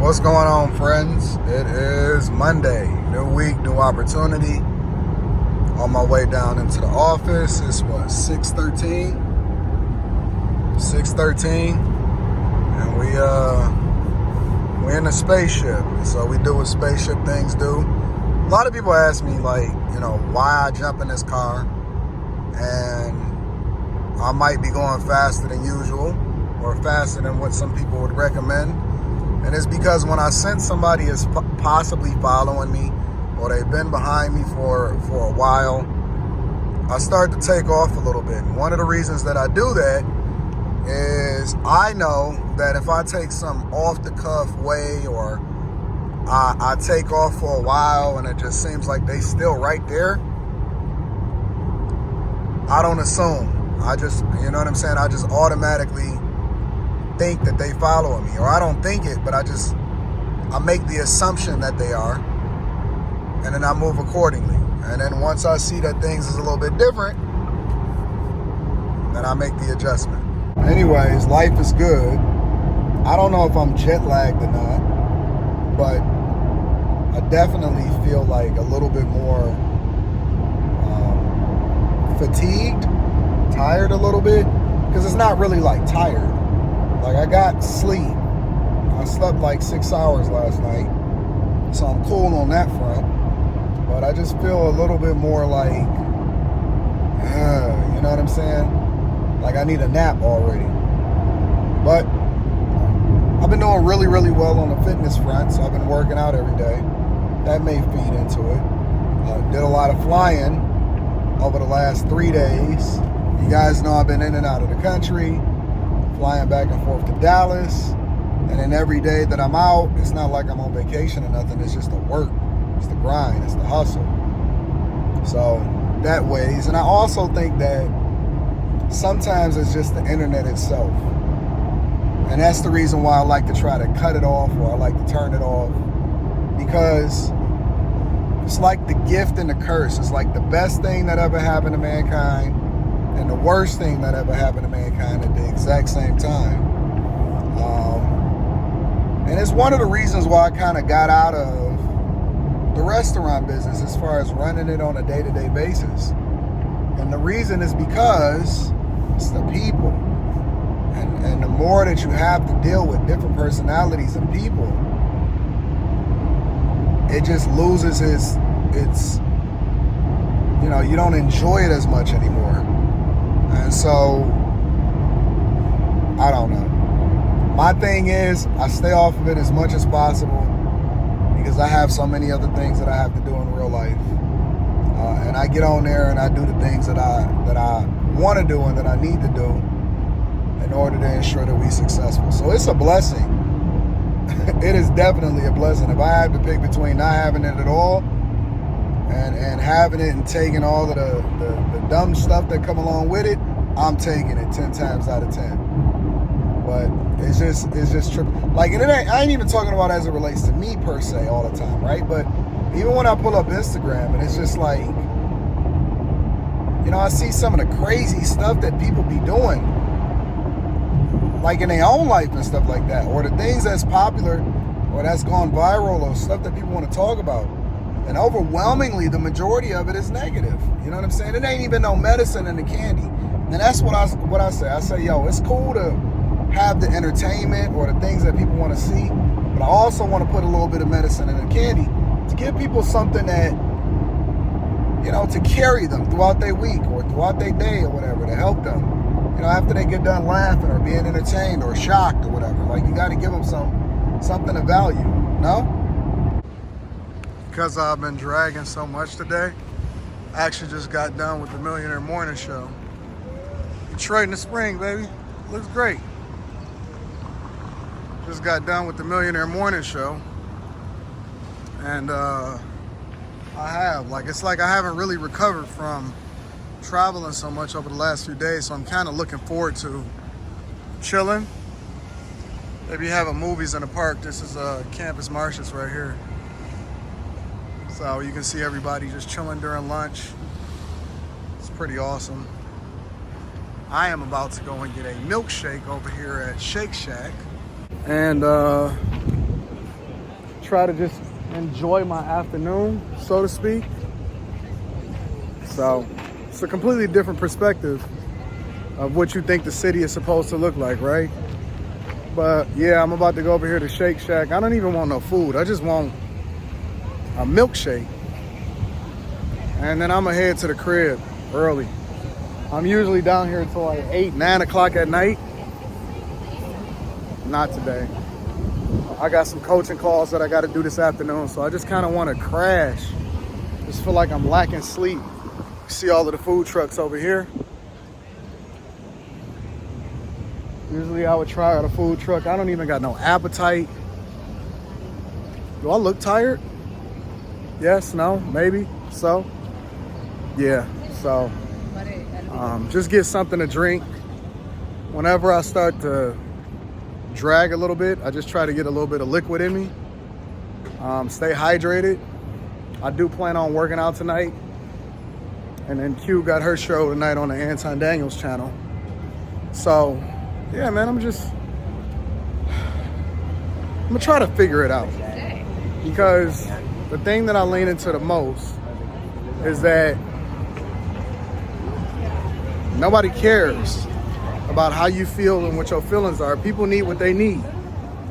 What's going on, friends? It is Monday. New week, new opportunity. On my way down into the office. It's what, 6:13? 6:13. And we're in a spaceship. So we do what spaceship things do. A lot of people ask me, like, why I jump in this car. And I might be going faster than usual, or faster than what some people would recommend. And it's because when I sense somebody is possibly following me, or they've been behind me for a while, I start to take off a little bit. And one of the reasons that I do that is I know that if I take some off-the-cuff way, or I take off for a while and it just seems like they still right there, I don't assume. I just, you know what I'm saying? I just automatically think that they following me, or I don't think it, but I make the assumption that they are, and then I move accordingly. And then once I see that things is a little bit different, then I make the adjustment. Anyways, life is good. I don't know if I'm jet lagged or not, but I definitely feel like a little bit more fatigued, tired a little bit, because it's not really like tired. Like, I got sleep. I slept like 6 hours last night, so I'm cool on that front. But I just feel a little bit more like, you know what I'm saying? Like I need a nap already. But I've been doing really, really well on the fitness front, so I've been working out every day. That may feed into it. Did a lot of flying over the last 3 days. You guys know I've been in and out of the country, flying back and forth to Dallas. And then every day that I'm out, it's not like I'm on vacation or nothing. It's just the work. It's the grind. It's the hustle. So that weighs. And I also think that sometimes it's just the internet itself. And that's the reason why I like to try to cut it off, or I like to turn it off. Because it's like the gift and the curse. It's like the best thing that ever happened to mankind and the worst thing that ever happened to mankind at the exact same time. And it's one of the reasons why I kind of got out of the restaurant business as far as running it on a day-to-day basis. And the reason is because it's the people. And the more that you have to deal with different personalities and people, it just loses its you don't enjoy it as much anymore. And so, I don't know. My thing is, I stay off of it as much as possible because I have so many other things that I have to do in real life. And I get on there and I do the things that I want to do and that I need to do in order to ensure that we're successful. So it's a blessing. It is definitely a blessing. If I have to pick between not having it at all and having it and taking all of the dumb stuff that come along with it, I'm taking it 10 times out of 10. But it's just tripping. Like, and I ain't even talking about as it relates to me per se all the time, right? But even when I pull up Instagram and it's just like, I see some of the crazy stuff that people be doing, like in their own life and stuff like that, or the things that's popular or that's gone viral, or stuff that people want to talk about. And overwhelmingly, the majority of it is negative. You know what I'm saying? It ain't even no medicine in the candy. And that's what I say. I say, yo, it's cool to have the entertainment or the things that people want to see, but I also want to put a little bit of medicine in the candy to give people something that, to carry them throughout their week or throughout their day or whatever, to help them, after they get done laughing or being entertained or shocked or whatever. Like, you got to give them something of value, no? Because I've been dragging so much today, I actually just got done with the Millionaire Morning Show. Detroit in the spring, baby. Looks great. Just got done with the Millionaire Morning Show. And it's like I haven't really recovered from traveling so much over the last few days, so I'm kind of looking forward to chilling. Maybe having movies in the park. This is Campus Martius right here. So you can see everybody just chilling during lunch. It's pretty awesome. I am about to go and get a milkshake over here at Shake Shack. And try to just enjoy my afternoon, so to speak. So it's a completely different perspective of what you think the city is supposed to look like, right? But yeah, I'm about to go over here to Shake Shack. I don't even want no food. I just want a milkshake. And then I'm gonna head to the crib early. I'm usually down here until like 8, 9 o'clock at night. Not today. I got some coaching calls that I gotta do this afternoon, so I just kinda wanna crash. Just feel like I'm lacking sleep. You see all of the food trucks over here. Usually I would try out a food truck. I don't even got no appetite. Do I look tired? Yes, no, maybe, so. Yeah, so just get something to drink. Whenever I start to drag a little bit, I just try to get a little bit of liquid in me. Stay hydrated. I do plan on working out tonight. And then Q got her show tonight on the Anton Daniels channel. So, yeah, man, I'm gonna try to figure it out. Because the thing that I lean into the most is that nobody cares about how you feel and what your feelings are. People need what they need.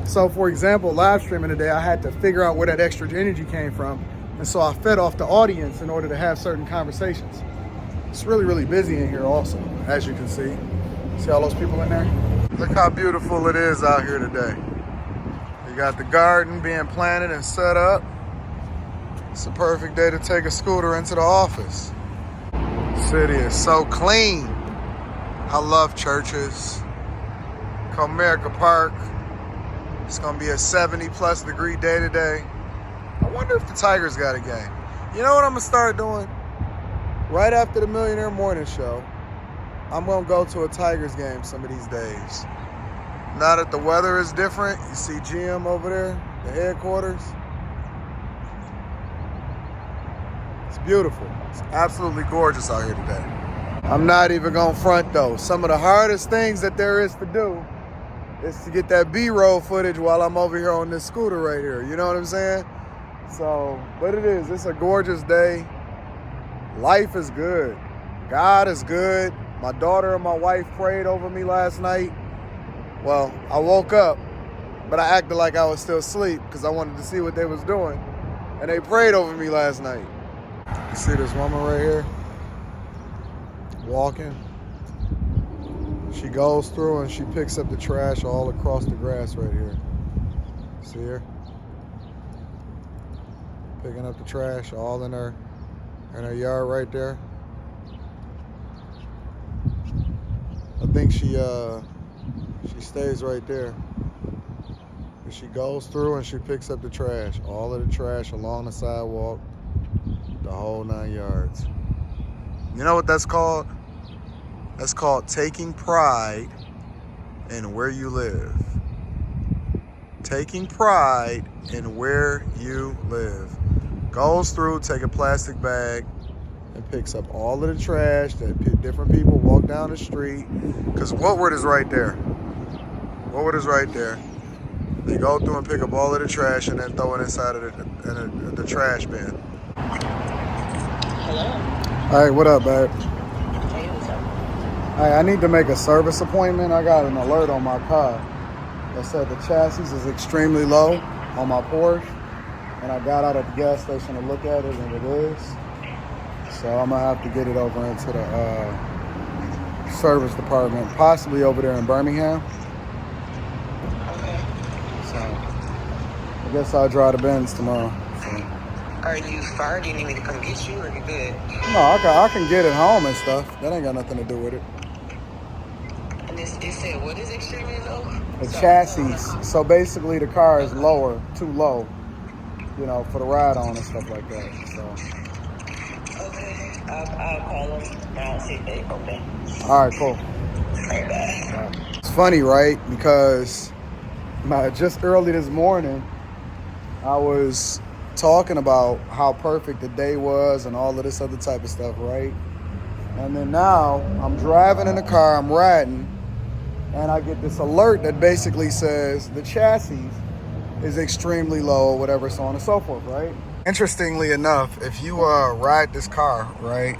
So for example, live streaming today, I had to figure out where that extra energy came from. And so I fed off the audience in order to have certain conversations. It's really, really busy in here also, as you can see. See all those people in there? Look how beautiful it is out here today. You got the garden being planted and set up. It's a perfect day to take a scooter into the office. City is so clean. I love churches. Comerica Park. It's gonna be a 70+ degree day today. I wonder if the Tigers got a game. You know what I'm gonna start doing? Right after the Millionaire Morning Show, I'm gonna go to a Tigers game some of these days. Now that the weather is different, you see GM over there, the headquarters. It's beautiful. It's absolutely gorgeous out here today. I'm not even gonna front though. Some of the hardest things that there is to do is to get that B-roll footage while I'm over here on this scooter right here. You know what I'm saying? So, but it is. It's a gorgeous day. Life is good. God is good. My daughter and my wife prayed over me last night. Well, I woke up, but I acted like I was still asleep because I wanted to see what they was doing. And they prayed over me last night. You see this woman right here? Walking. She goes through and she picks up the trash all across the grass right here. See her? Picking up the trash all in her yard right there. I think she stays right there. And she goes through and she picks up the trash, all of the trash along the sidewalk, the whole 9 yards. You know what that's called? That's called taking pride in where you live. Taking pride in where you live. Goes through, take a plastic bag, and picks up all of the trash that different people walk down the street. Because Woodward is right there. Woodward is right there. They go through and pick up all of the trash and then throw it inside of the trash bin. Hello. Hey, what up, babe? Hey, what's up? Hey, I need to make a service appointment. I got an alert on my car that said the chassis is extremely low on my Porsche. And I got out at the gas station to look at it, and it is. So I'm gonna have to get it over into the service department, possibly over there in Birmingham. Okay. So I guess I'll drive the Benz tomorrow. So. Are you far? Do you need me to come get you, or you good? No, I can get it home and stuff. That ain't got nothing to do with it. And it said, what is extremely low? The chassis. So basically the car is lower, too low, you know, for the ride on and stuff like that. So. Okay. I'll call them. I'll see if they open. All right, cool. All right, bye. It's funny, right? Because just early this morning, I was talking about how perfect the day was and all of this other type of stuff, right? And then now I'm driving in the car, I'm riding, and I get this alert that basically says the chassis is extremely low, or whatever, so on and so forth, right? Interestingly enough, if you ride this car, right,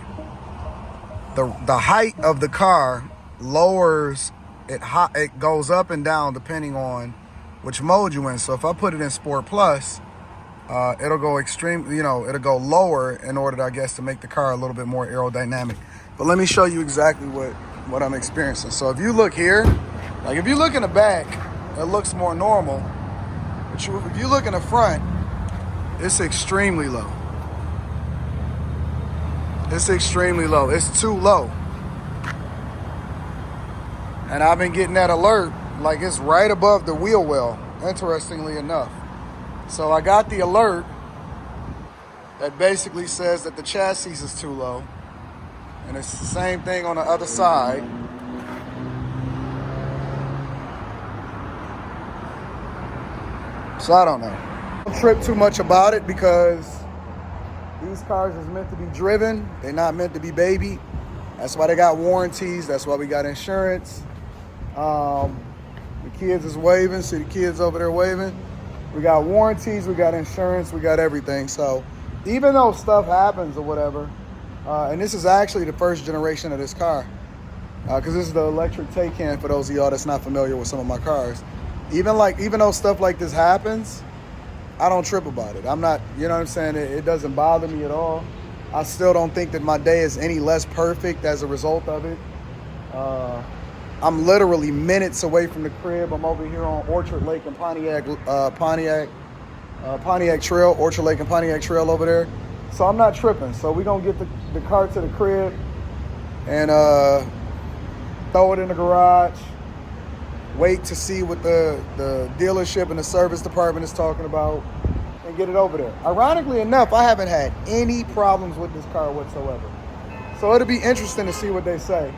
the height of the car lowers it. It goes up and down depending on which mode you in. So if I put it in Sport Plus, it'll go extreme. It'll go lower in order, I guess, to make the car a little bit more aerodynamic. But let me show you exactly what I'm experiencing. So if you look here, like if you look in the back, it looks more normal. But if you look in the front, it's extremely low. It's extremely low. It's too low. And I've been getting that alert like it's right above the wheel well, interestingly enough. So I got the alert that basically says that the chassis is too low. And it's the same thing on the other side. So I don't know. Don't trip too much about it because these cars is meant to be driven. They're not meant to be baby. That's why they got warranties. That's why we got insurance. The kids is waving. See the kids over there waving. We got warranties. We got insurance. We got everything. So even though stuff happens or whatever, and this is actually the first generation of this car, because this is the electric Taycan for those of y'all that's not familiar with some of my cars. Even though stuff like this happens, I don't trip about it. I'm not, you know what I'm saying? It doesn't bother me at all. I still don't think that my day is any less perfect as a result of it. I'm literally minutes away from the crib. I'm over here on Orchard Lake and Pontiac Trail, Orchard Lake and Pontiac Trail over there. So I'm not tripping. So we're going to get the car to the crib and throw it in the garage. Wait to see what the dealership and the service department is talking about and get it over there. Ironically enough, I haven't had any problems with this car whatsoever. So it'll be interesting to see what they say.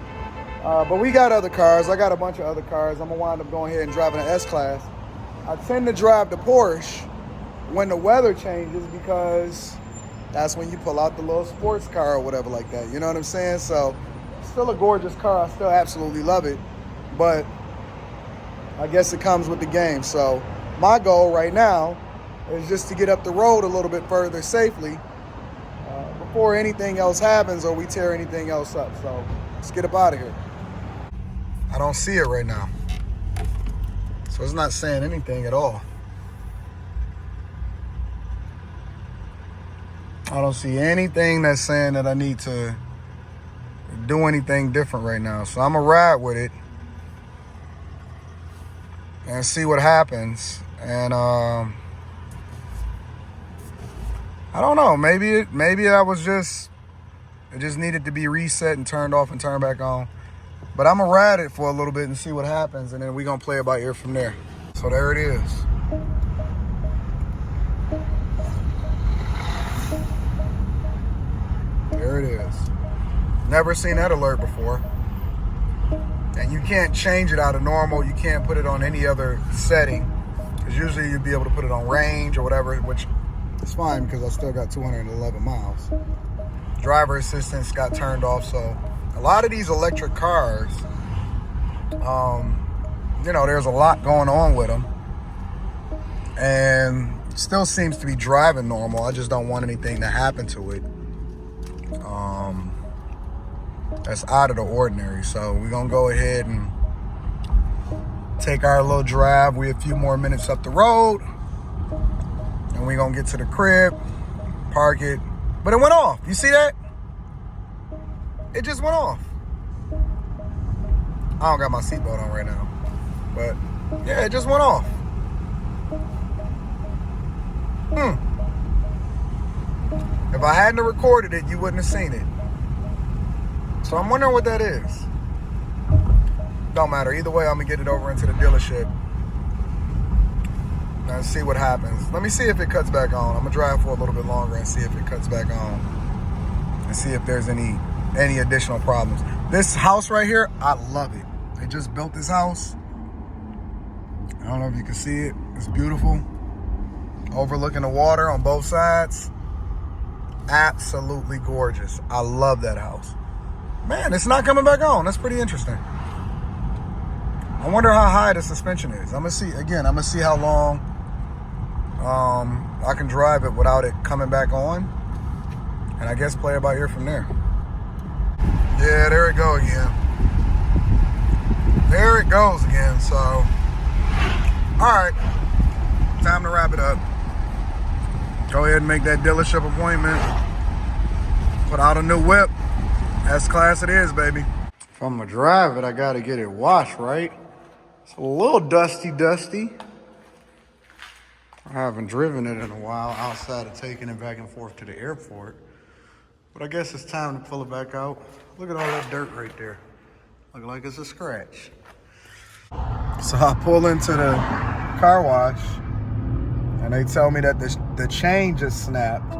But we got other cars. I got a bunch of other cars. I'm going to wind up going ahead and driving an S-Class. I tend to drive the Porsche when the weather changes because that's when you pull out the little sports car or whatever like that. You know what I'm saying? So still a gorgeous car. I still absolutely love it. But I guess it comes with the game. So my goal right now is just to get up the road a little bit further safely before anything else happens or we tear anything else up. So let's get up out of here. I don't see it right now. So it's not saying anything at all. I don't see anything that's saying that I need to do anything different right now. So I'm going to ride with it and see what happens. And I don't know. Maybe it just needed to be reset and turned off and turned back on. But I'm gonna ride it for a little bit and see what happens, and then we're gonna play it by ear from there. So there it is. There it is. Never seen that alert before. And you can't change it out of normal. You can't put it on any other setting. Because usually you'd be able to put it on range or whatever, which is fine because I still got 211 miles. Driver assistance got turned off. So a lot of these electric cars, there's a lot going on with them. And it still seems to be driving normal. I just don't want anything to happen to it. That's out of the ordinary. So we're going to go ahead and take our little drive. We're a few more minutes up the road. And we're going to get to the crib, park it. But it went off. You see that? It just went off. I don't got my seatbelt on right now. But yeah, it just went off. If I hadn't recorded it, you wouldn't have seen it. So I'm wondering what that is. Don't matter. Either way, I'm going to get it over into the dealership and see what happens. Let me see if it cuts back on. I'm going to drive for a little bit longer and see if it cuts back on and see if there's any additional problems. This house right here, I love it. They just built this house. I don't know if you can see it. It's beautiful. Overlooking the water on both sides. Absolutely gorgeous. I love that house. Man, it's not coming back on. That's pretty interesting. I wonder how high the suspension is. I'm gonna see how long I can drive it without it coming back on, and I guess play it by ear from there. Yeah, there it go again. There it goes again. So, all right, time to wrap it up. Go ahead and make that dealership appointment. Put out a new whip. S-Class it is, baby. If I'm gonna drive it, I gotta get it washed, right? It's a little dusty. I haven't driven it in a while outside of taking it back and forth to the airport. But I guess it's time to pull it back out. Look at all that dirt right there. Look like it's a scratch. So I pull into the car wash and they tell me that the chain just snapped.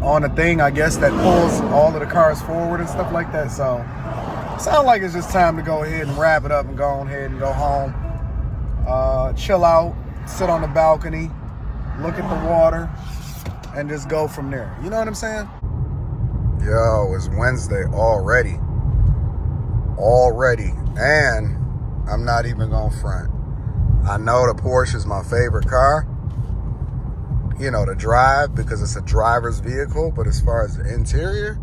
On a thing, I guess, that pulls all of the cars forward and stuff like that. So sounds like it's just time to go ahead and wrap it up and go ahead and go home. Chill out, sit on the balcony, look at the water, and just go from there. You know what I'm saying? Yo, it's Wednesday already. And I'm not even gonna front. I know the Porsche is my favorite car, you know, to drive because it's a driver's vehicle, but as far as the interior,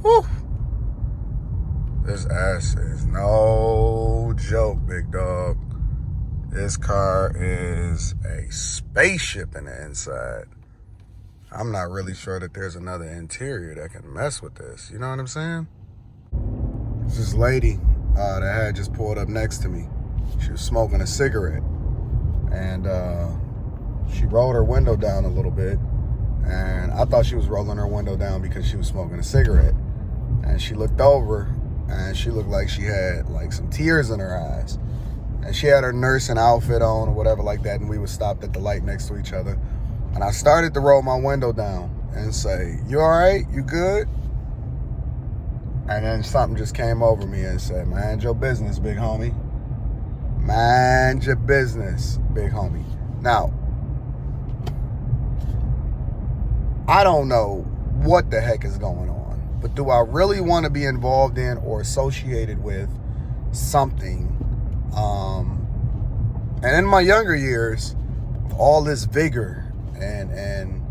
whew, this ass is no joke, big dog. This car is a spaceship in the inside. I'm not really sure that there's another interior that can mess with this. You know what I'm saying? It's this lady that had just pulled up next to me. She was smoking a cigarette. And she rolled her window down a little bit. And I thought she was rolling her window down because she was smoking a cigarette. And she looked over and she looked like she had like some tears in her eyes. And she had her nursing outfit on or whatever like that, and we were stopped at the light next to each other. And I started to roll my window down and say, "You all right? You good?" And then something just came over me and said, "Mind your business, big homie. Mind your business, big homie." Now, I don't know what the heck is going on, but do I really want to be involved in or associated with something? And in my younger years, all this vigor and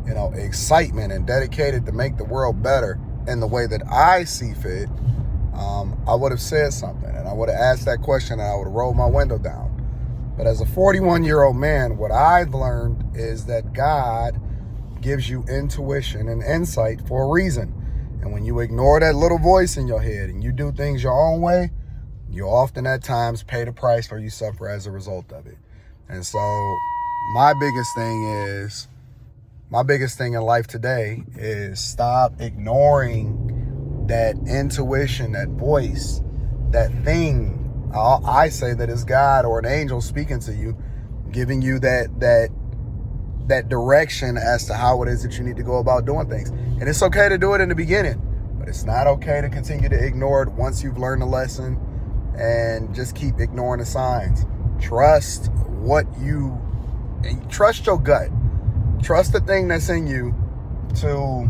you know, excitement and dedicated to make the world better in the way that I see fit, I would have said something and I would have asked that question and I would have rolled my window down. But as a 41-year-old man, what I've learned is that God gives you intuition and insight for a reason. And when you ignore that little voice in your head and you do things your own way, you often at times pay the price or you suffer as a result of it. And so my biggest thing in life today is stop ignoring that intuition, that voice, that thing. I say that it's God or an angel speaking to you, giving you that direction as to how it is that you need to go about doing things. And it's okay to do it in the beginning, but it's not okay to continue to ignore it once you've learned the lesson and just keep ignoring the signs. Trust trust your gut. Trust the thing that's in you to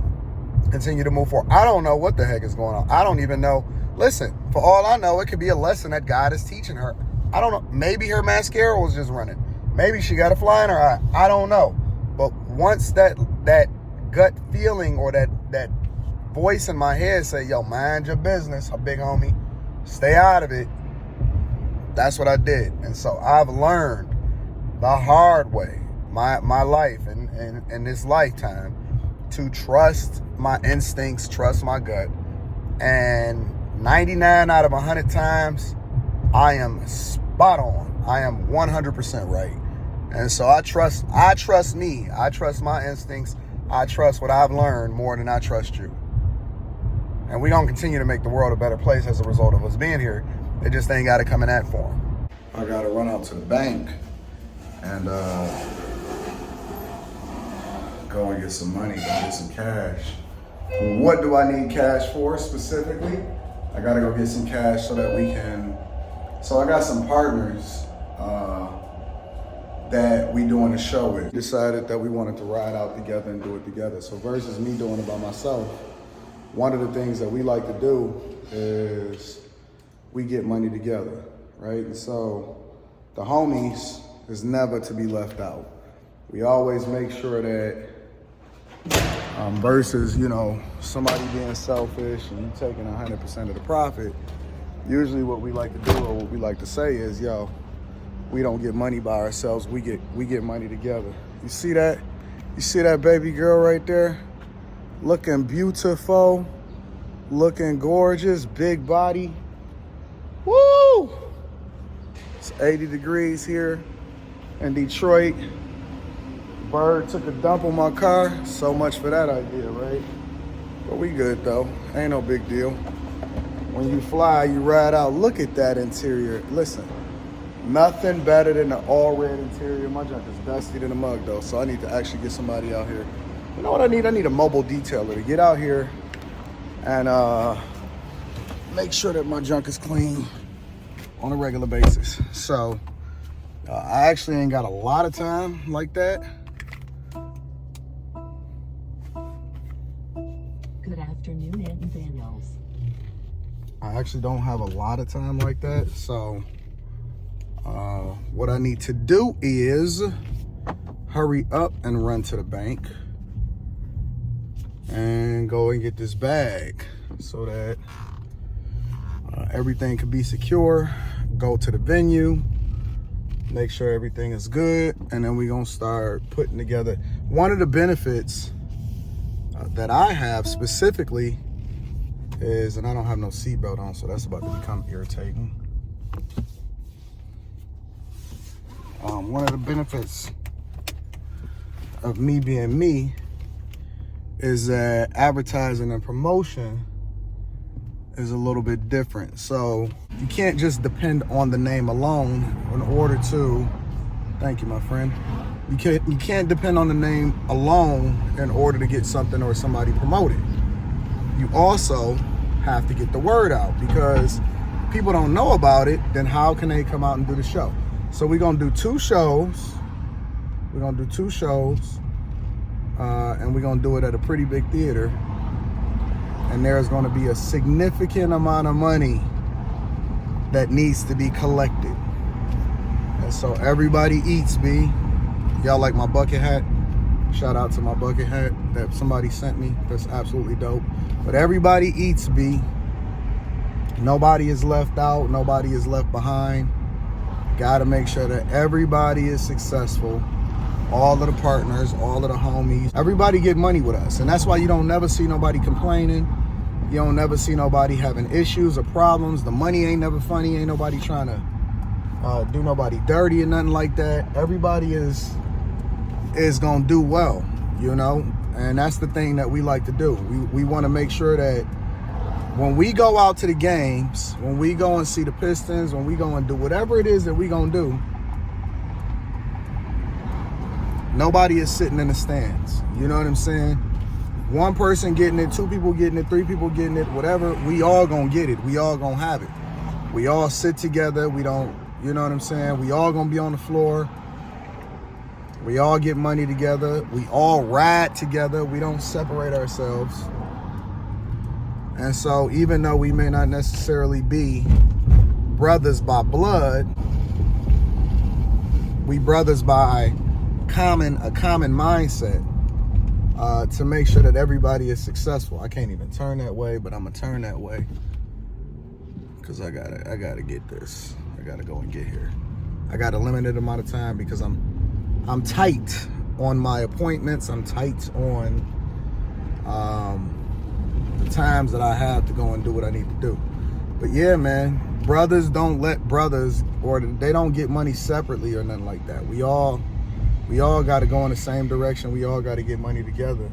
continue to move forward. I don't know what the heck is going on. I don't even know. Listen, for all I know, it could be a lesson that God is teaching her. I don't know. Maybe her mascara was just running. Maybe she got a fly in her eye. I don't know. But once that gut feeling or that voice in my head say, "Yo, mind your business, a big homie. Stay out of it." That's what I did. And so I've learned the hard way, my life and this lifetime, to trust my instincts, trust my gut. And 99 out of 100 times, I am spot on. I am 100% right. And so I trust me. I trust my instincts. I trust what I've learned more than I trust you. And we're going to continue to make the world a better place as a result of us being here. It just ain't got to come in that form. I got to run out to the bank and go and get some money, go get some cash. What do I need cash for specifically? I got to go get some cash so that we can... So I got some partners that we doing a show with. Decided that we wanted to ride out together and do it together. So versus me doing it by myself, one of the things that we like to do is we get money together, right? And so the homies is never to be left out. We always make sure that versus, you know, somebody being selfish and you taking 100% of the profit, usually what we like to do or what we like to say is, yo, we don't get money by ourselves, we get money together. You see that? You see that baby girl right there? Looking beautiful, looking gorgeous, big body. Woo! It's 80 degrees here in Detroit. Bird took a dump on my car. So much for that idea, right? But we good though. Ain't no big deal. When you fly, you ride out. Look at that interior. Listen, nothing better than the all red interior. My junk is dusty than a mug though, so I need to actually get somebody out here. You know what I need? I need a mobile detailer to get out here and make sure that my junk is clean on a regular basis. So I actually ain't got a lot of time like that. Good afternoon, Anton Daniels. I actually don't have a lot of time like that. So what I need to do is hurry up and run to the bank and go and get this bag so that everything can be secure. Go to the venue, make sure everything is good, and then we're gonna start putting together. One of the benefits that I have specifically is, and I don't have no seatbelt on, so that's about to become irritating. One of the benefits of me being me is that advertising and promotion is a little bit different. So you can't just depend on the name alone in order to, thank you, my friend. You can't depend on the name alone in order to get something or somebody promoted. You also have to get the word out, because people don't know about it, then how can they come out and do the show? So we're gonna do 2 shows. We're gonna do 2 shows, and we're gonna do it at a pretty big theater. And there's gonna be a significant amount of money that needs to be collected. And so everybody eats, B. Y'all like my bucket hat? Shout out to my bucket hat that somebody sent me. That's absolutely dope. But everybody eats, B. Nobody is left out. Nobody is left behind. Gotta make sure that everybody is successful. All of the partners, all of the homies, everybody get money with us. And that's why you don't never see nobody complaining. You don't never see nobody having issues or problems. The money ain't never funny. Ain't nobody trying to do nobody dirty or nothing like that. Everybody is gonna do well, you know? And that's the thing that we like to do. We wanna make sure that when we go out to the games, when we go and see the Pistons, when we go and do whatever it is that we gonna do, nobody is sitting in the stands. You know what I'm saying? One person getting it, 2 people getting it, 3 people getting it, whatever, we all gonna get it. We all gonna have it. We all sit together. We don't, you know what I'm saying? We all gonna be on the floor. We all get money together. We all ride together. We don't separate ourselves. And so even though we may not necessarily be brothers by blood, we brothers by a common mindset to make sure that everybody is successful. I can't even turn that way, but I'm gonna turn that way because I gotta get this. I gotta go and get here. I got a limited amount of time because I'm tight on my appointments. I'm tight on the times that I have to go and do what I need to do. But yeah, man, brothers don't let brothers, or they don't get money separately or nothing like that. We all got to go in the same direction. We all got to get money together.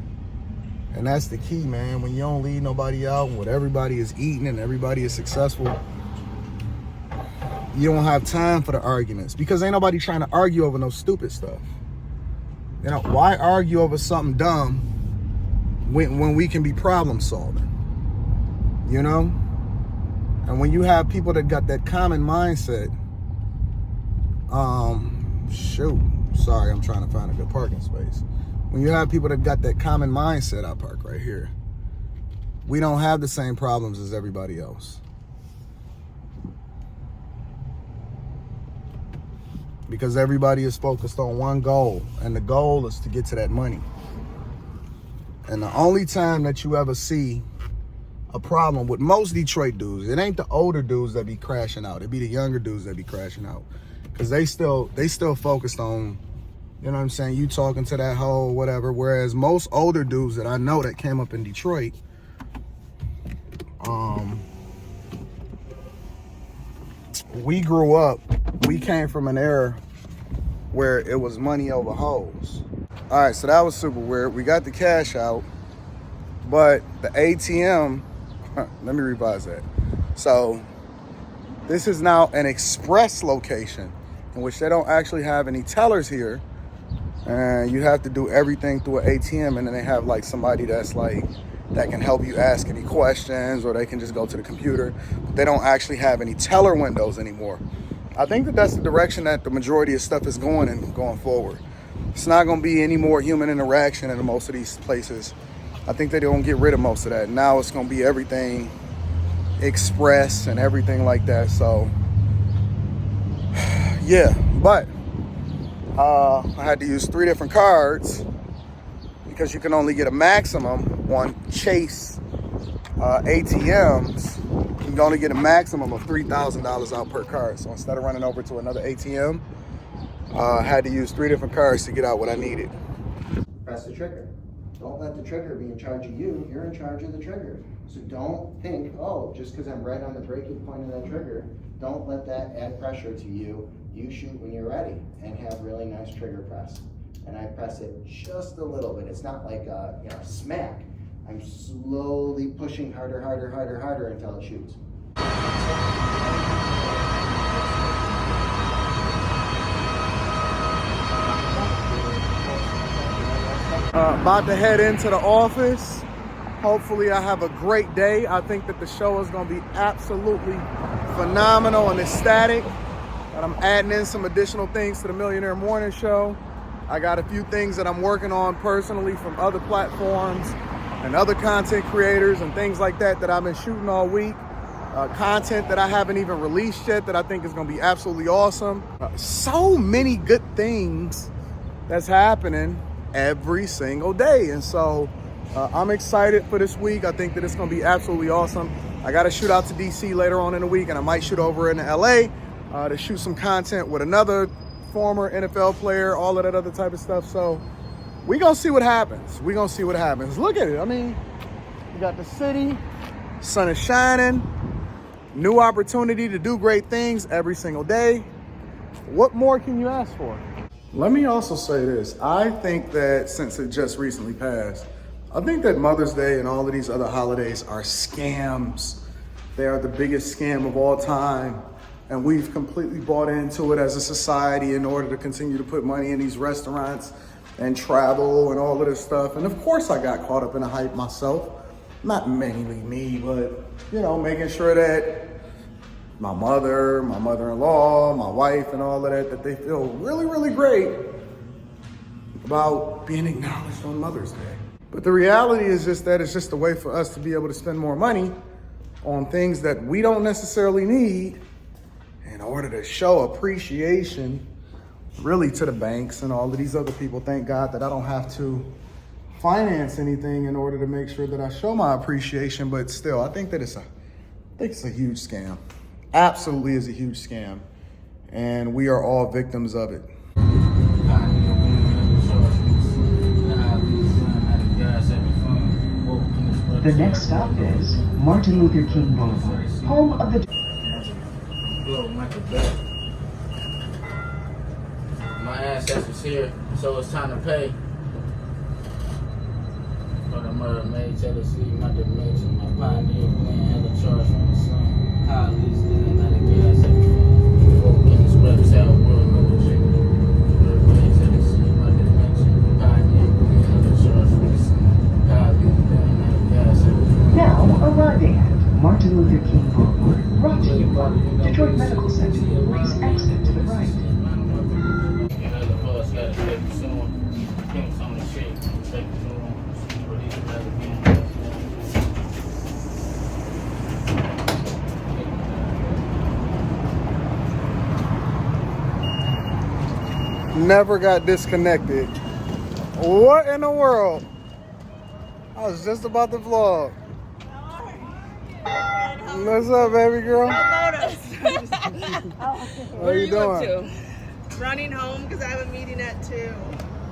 And that's the key, man. When you don't leave nobody out, when everybody is eating and everybody is successful, you don't have time for the arguments, because ain't nobody trying to argue over no stupid stuff. You know, why argue over something dumb when we can be problem solving? You know? And when you have people that got that common mindset, sorry, I'm trying to find a good parking space. When you have people that got that common mindset, I park right here. We don't have the same problems as everybody else. because everybody is focused on one goal, and the goal is to get to that money. And the only time that you ever see a problem with most Detroit dudes, it ain't the older dudes that be crashing out. It be the younger dudes that be crashing out, because they still focused on, you know what I'm saying, you talking to that hoe, whatever. Whereas most older dudes that I know that came up in Detroit, we grew up, we came from an era where it was money over hoes. All right, so that was super weird. We got the cash out, but the ATM, let me revise that. So this is now an express location in which they don't actually have any tellers here. And you have to do everything through an ATM, and then they have like somebody that's like, that can help you ask any questions, or they can just go to the computer. But they don't actually have any teller windows anymore. I think that that's the direction that the majority of stuff is going in going forward. It's not going to be any more human interaction in most of these places. I think they're going to get rid of most of that. Now it's going to be everything express and everything like that. So, yeah. But I had to use 3 different cards because you can only get a maximum on Chase ATMs. You can only get a maximum of $3,000 out per card. So instead of running over to another ATM, I had to use 3 different cards to get out what I needed. Press the trigger. Don't let the trigger be in charge of you. You're in charge of the trigger. So don't think, oh, just because I'm right on the breaking point of that trigger, don't let that add pressure to you. You shoot when you're ready and have really nice trigger press. And I press it just a little bit. It's not like a smack. I'm slowly pushing harder, harder, harder, harder until it shoots. About to head into the office. Hopefully I have a great day. I think that the show is going to be absolutely phenomenal and ecstatic. And I'm adding in some additional things to the Millionaire Morning Show. I got a few things that I'm working on personally from other platforms and other content creators and things like that that I've been shooting all week. Content that I haven't even released yet that I think is going to be absolutely awesome. So many good things that's happening every single day. And so I'm excited for this week. I think that it's going to be absolutely awesome. I got to shoot out to DC later on in the week, and I might shoot over in LA to shoot some content with another former NFL player, all of that other type of stuff. So we gonna see what happens. We gonna see what happens. Look at it. I mean, you got the city, sun is shining, new opportunity to do great things every single day. What more can you ask for? Let me also say this. I think that since it just recently passed, I think that Mother's Day and all of these other holidays are scams. They are the biggest scam of all time. And we've completely bought into it as a society in order to continue to put money in these restaurants and travel and all of this stuff. And of course I got caught up in the hype myself. Not mainly me, but, making sure that my mother, my mother-in-law, my wife and all of that, that they feel really, really great about being acknowledged on Mother's Day. But the reality is just that it's just a way for us to be able to spend more money on things that we don't necessarily need in order to show appreciation really to the banks and all of these other people. Thank God that I don't have to finance anything in order to make sure that I show my appreciation. But still, I think it's a huge scam. Absolutely is a huge scam. And we are all victims of it. The next stop is Martin Luther King Boulevard, home of the... My ancestors here, so it's time to pay. For the murder made Tennessee, my dimension, my pioneer plan, had a charge from the sun. How at least then, not a gas every fun. Woke in this reptile world, no agenda. Murder made Tennessee, my dimension, pioneer plan, had a charge from the sun. How at least then, not a gas every fun. Now arriving at Martin Luther King Boulevard, brought to you by Detroit Medical Center. Please exit to the right. never got disconnected. What in the world? I was just about to vlog. What's up, baby girl? What are you doing? Running home because I have a meeting at 2.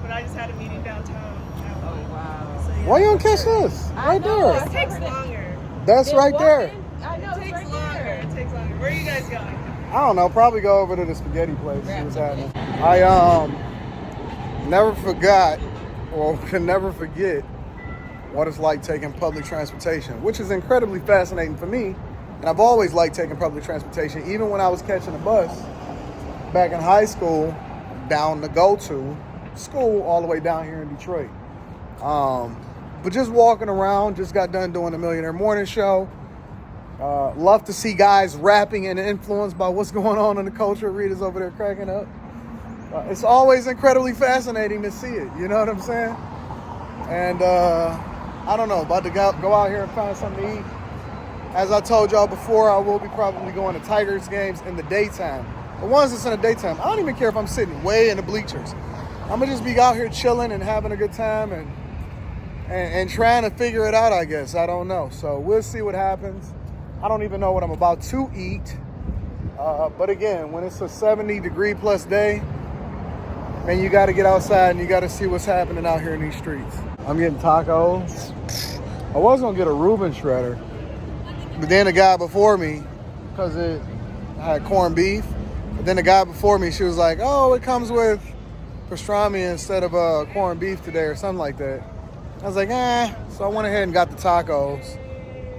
But I just had a meeting downtown. Oh, wow. So, yeah. Why you don't catch this? Right there. It takes longer. That's right there. I know, It takes longer. It takes longer. Where are you guys going? I don't know. Probably go over to the spaghetti place. See what's happening. I never forgot or can never forget what it's like taking public transportation, which is incredibly fascinating for me. And I've always liked taking public transportation, even when I was catching a bus back in high school down to go to school all the way down here in Detroit. But just walking around, just got done doing the Millionaire Morning Show. Love to see guys rapping and influenced by what's going on in the culture. Rita's over there cracking up. It's always incredibly fascinating to see it. You know what I'm saying? And I don't know, about to go out here and find something to eat. As I told y'all before, I will be probably going to Tigers games in the daytime. The ones that's in the daytime, I don't even care if I'm sitting way in the bleachers. I'm gonna just be out here chilling and having a good time and trying to figure it out, I guess. I don't know. So we'll see what happens. I don't even know what I'm about to eat. But again, when it's a 70-degree-plus day, man, you got to get outside and you got to see what's happening out here in these streets. I'm getting tacos. I was going to get a Reuben shredder, but then the guy before me, because it had corned beef, but then the guy before me, she was like, oh, it comes with pastrami instead of corned beef today or something like that. I was like, So I went ahead and got the tacos.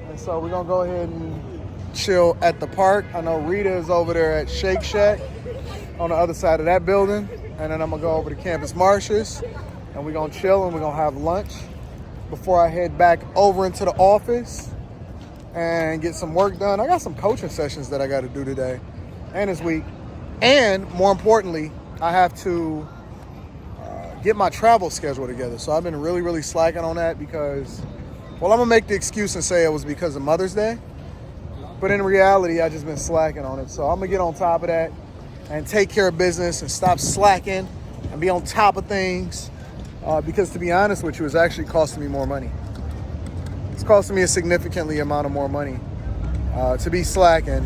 And so we're going to go ahead and chill at the park. I know Rita is over there at Shake Shack on the other side of that building. And then I'm going to go over to Campus Martius. And we're going to chill and we're going to have lunch before I head back over into the office and get some work done. I got some coaching sessions that I got to do today and this week. And more importantly, I have to get my travel schedule together. So I've been really, really slacking on that because, well, I'm going to make the excuse and say it was because of Mother's Day. But in reality, I just been slacking on it. So I'm going to get on top of that and take care of business and stop slacking and be on top of things. Because to be honest with you, it's actually costing me more money. It's costing me a significantly amount of more money to be slacking,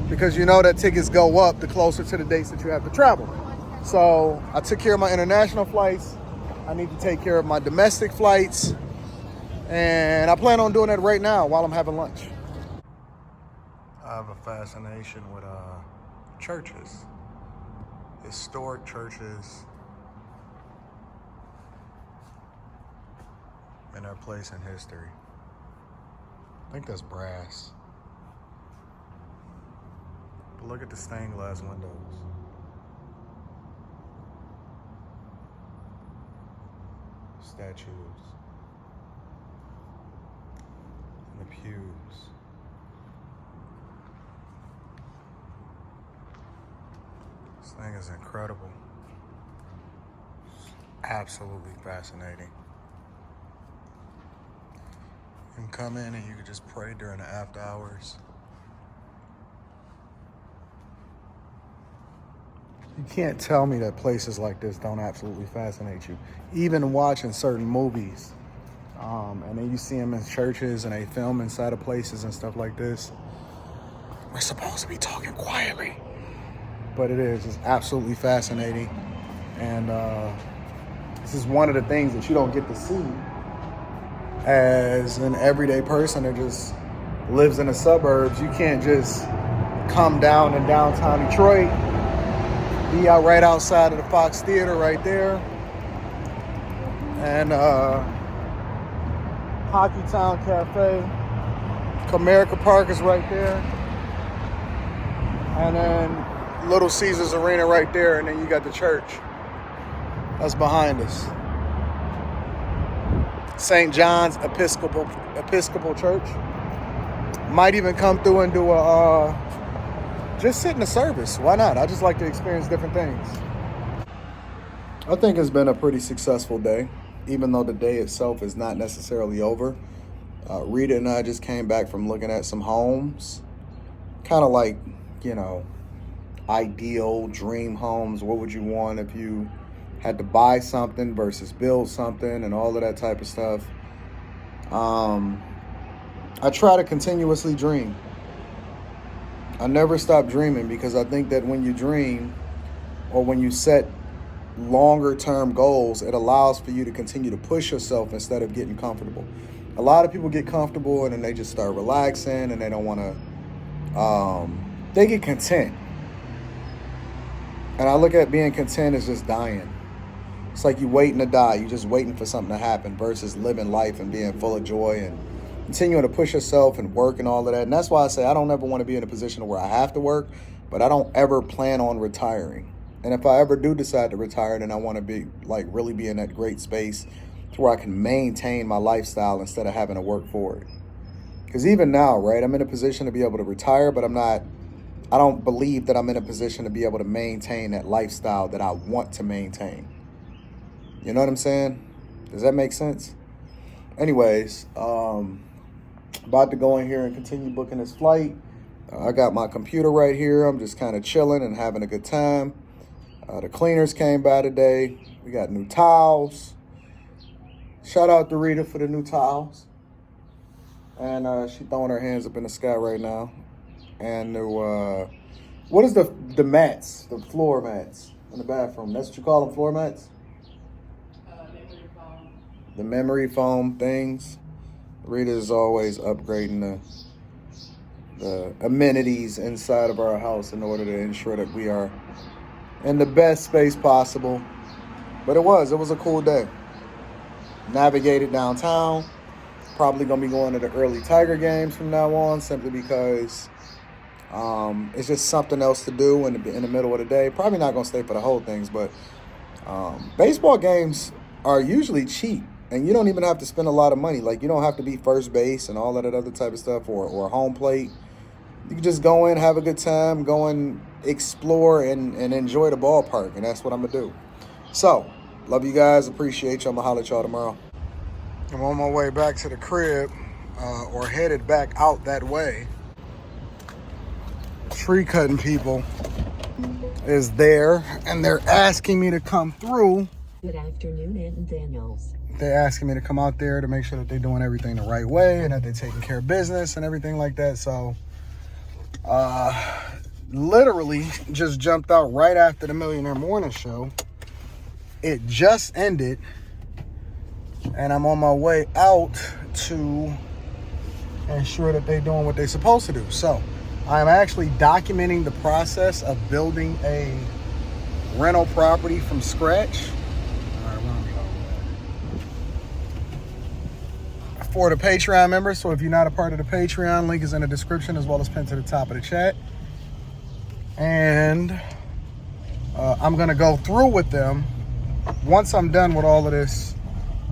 because you know that tickets go up the closer to the dates that you have to travel. So I took care of my international flights. I need to take care of my domestic flights. And I plan on doing that right now while I'm having lunch. I have a fascination with churches, historic churches, and their place in history. I think that's brass. But look at the stained glass windows. Statues. And the pews. This thing is incredible. It's absolutely fascinating. You can come in and you can just pray during the after hours. You can't tell me that places like this don't absolutely fascinate you. Even watching certain movies. And then you see them in churches and they film inside of places and stuff like this. We're supposed to be talking quietly. But it is just absolutely fascinating. And this is one of the things that you don't get to see as an everyday person that just lives in the suburbs. You can't just come down in downtown Detroit, be out right outside of the Fox Theater right there, and Hockey Town Cafe, Comerica Park is right there, and then Little Caesars Arena right there, and then you got the church that's behind us. St. John's Episcopal Church. Might even come through and do just sit in the service. Why not? I just like to experience different things. I think it's been a pretty successful day, even though the day itself is not necessarily over. Rita and I just came back from looking at some homes. Kind of like, ideal dream homes. What would you want if you had to buy something versus build something and all of that type of stuff. I try to continuously dream. I never stop dreaming because I think that when you dream or when you set longer term goals, it allows for you to continue to push yourself instead of getting comfortable. A lot of people get comfortable and then they just start relaxing and they don't want to, they get content. And I look at being content as just dying. It's like you waiting to die. You're just waiting for something to happen versus living life and being full of joy and continuing to push yourself and work and all of that. And that's why I say I don't ever want to be in a position where I have to work, but I don't ever plan on retiring. And if I ever do decide to retire, then I want to be like really be in that great space to where I can maintain my lifestyle instead of having to work for it. Because even now, right, I'm in a position to be able to retire, but I don't believe that I'm in a position to be able to maintain that lifestyle that I want to maintain. You know what I'm saying? Does that make sense? Anyways, about to go in here and continue booking this flight. I got my computer right here. I'm just kind of chilling and having a good time. The cleaners came by today. We got new towels. Shout out to Rita for the new towels. And she throwing her hands up in the sky right now. And what is the mats, the floor mats in the bathroom? That's what you call them, floor mats? Memory foam. The memory foam things. Rita is always upgrading the amenities inside of our house in order to ensure that we are in the best space possible. But it was a cool day. Navigated downtown. Probably gonna be going to the early Tiger games from now on, simply because it's just something else to do in the middle of the day. Probably not gonna stay for the whole things, but baseball games are usually cheap, and you don't even have to spend a lot of money. Like, you don't have to be first base and all that other type of stuff, or home plate. You can just go in, have a good time, go and explore and enjoy the ballpark, and that's what I'm gonna do. So, love you guys, appreciate you. I'm gonna holler at y'all tomorrow. I'm on my way back to the crib, or headed back out that way. Tree cutting people is there, and they're asking me to come through. Good afternoon, Anton Daniels. They're asking me to come out there to make sure that they're doing everything the right way and that they're taking care of business and everything like that. So, literally just jumped out right after the Millionaire Morning Show. It just ended, and I'm on my way out to ensure that they're doing what they're supposed to do. So, I'm actually documenting the process of building a rental property from scratch. For the Patreon members. So if you're not a part of the Patreon, link is in the description as well as pinned to the top of the chat. And I'm gonna go through with them once I'm done with all of this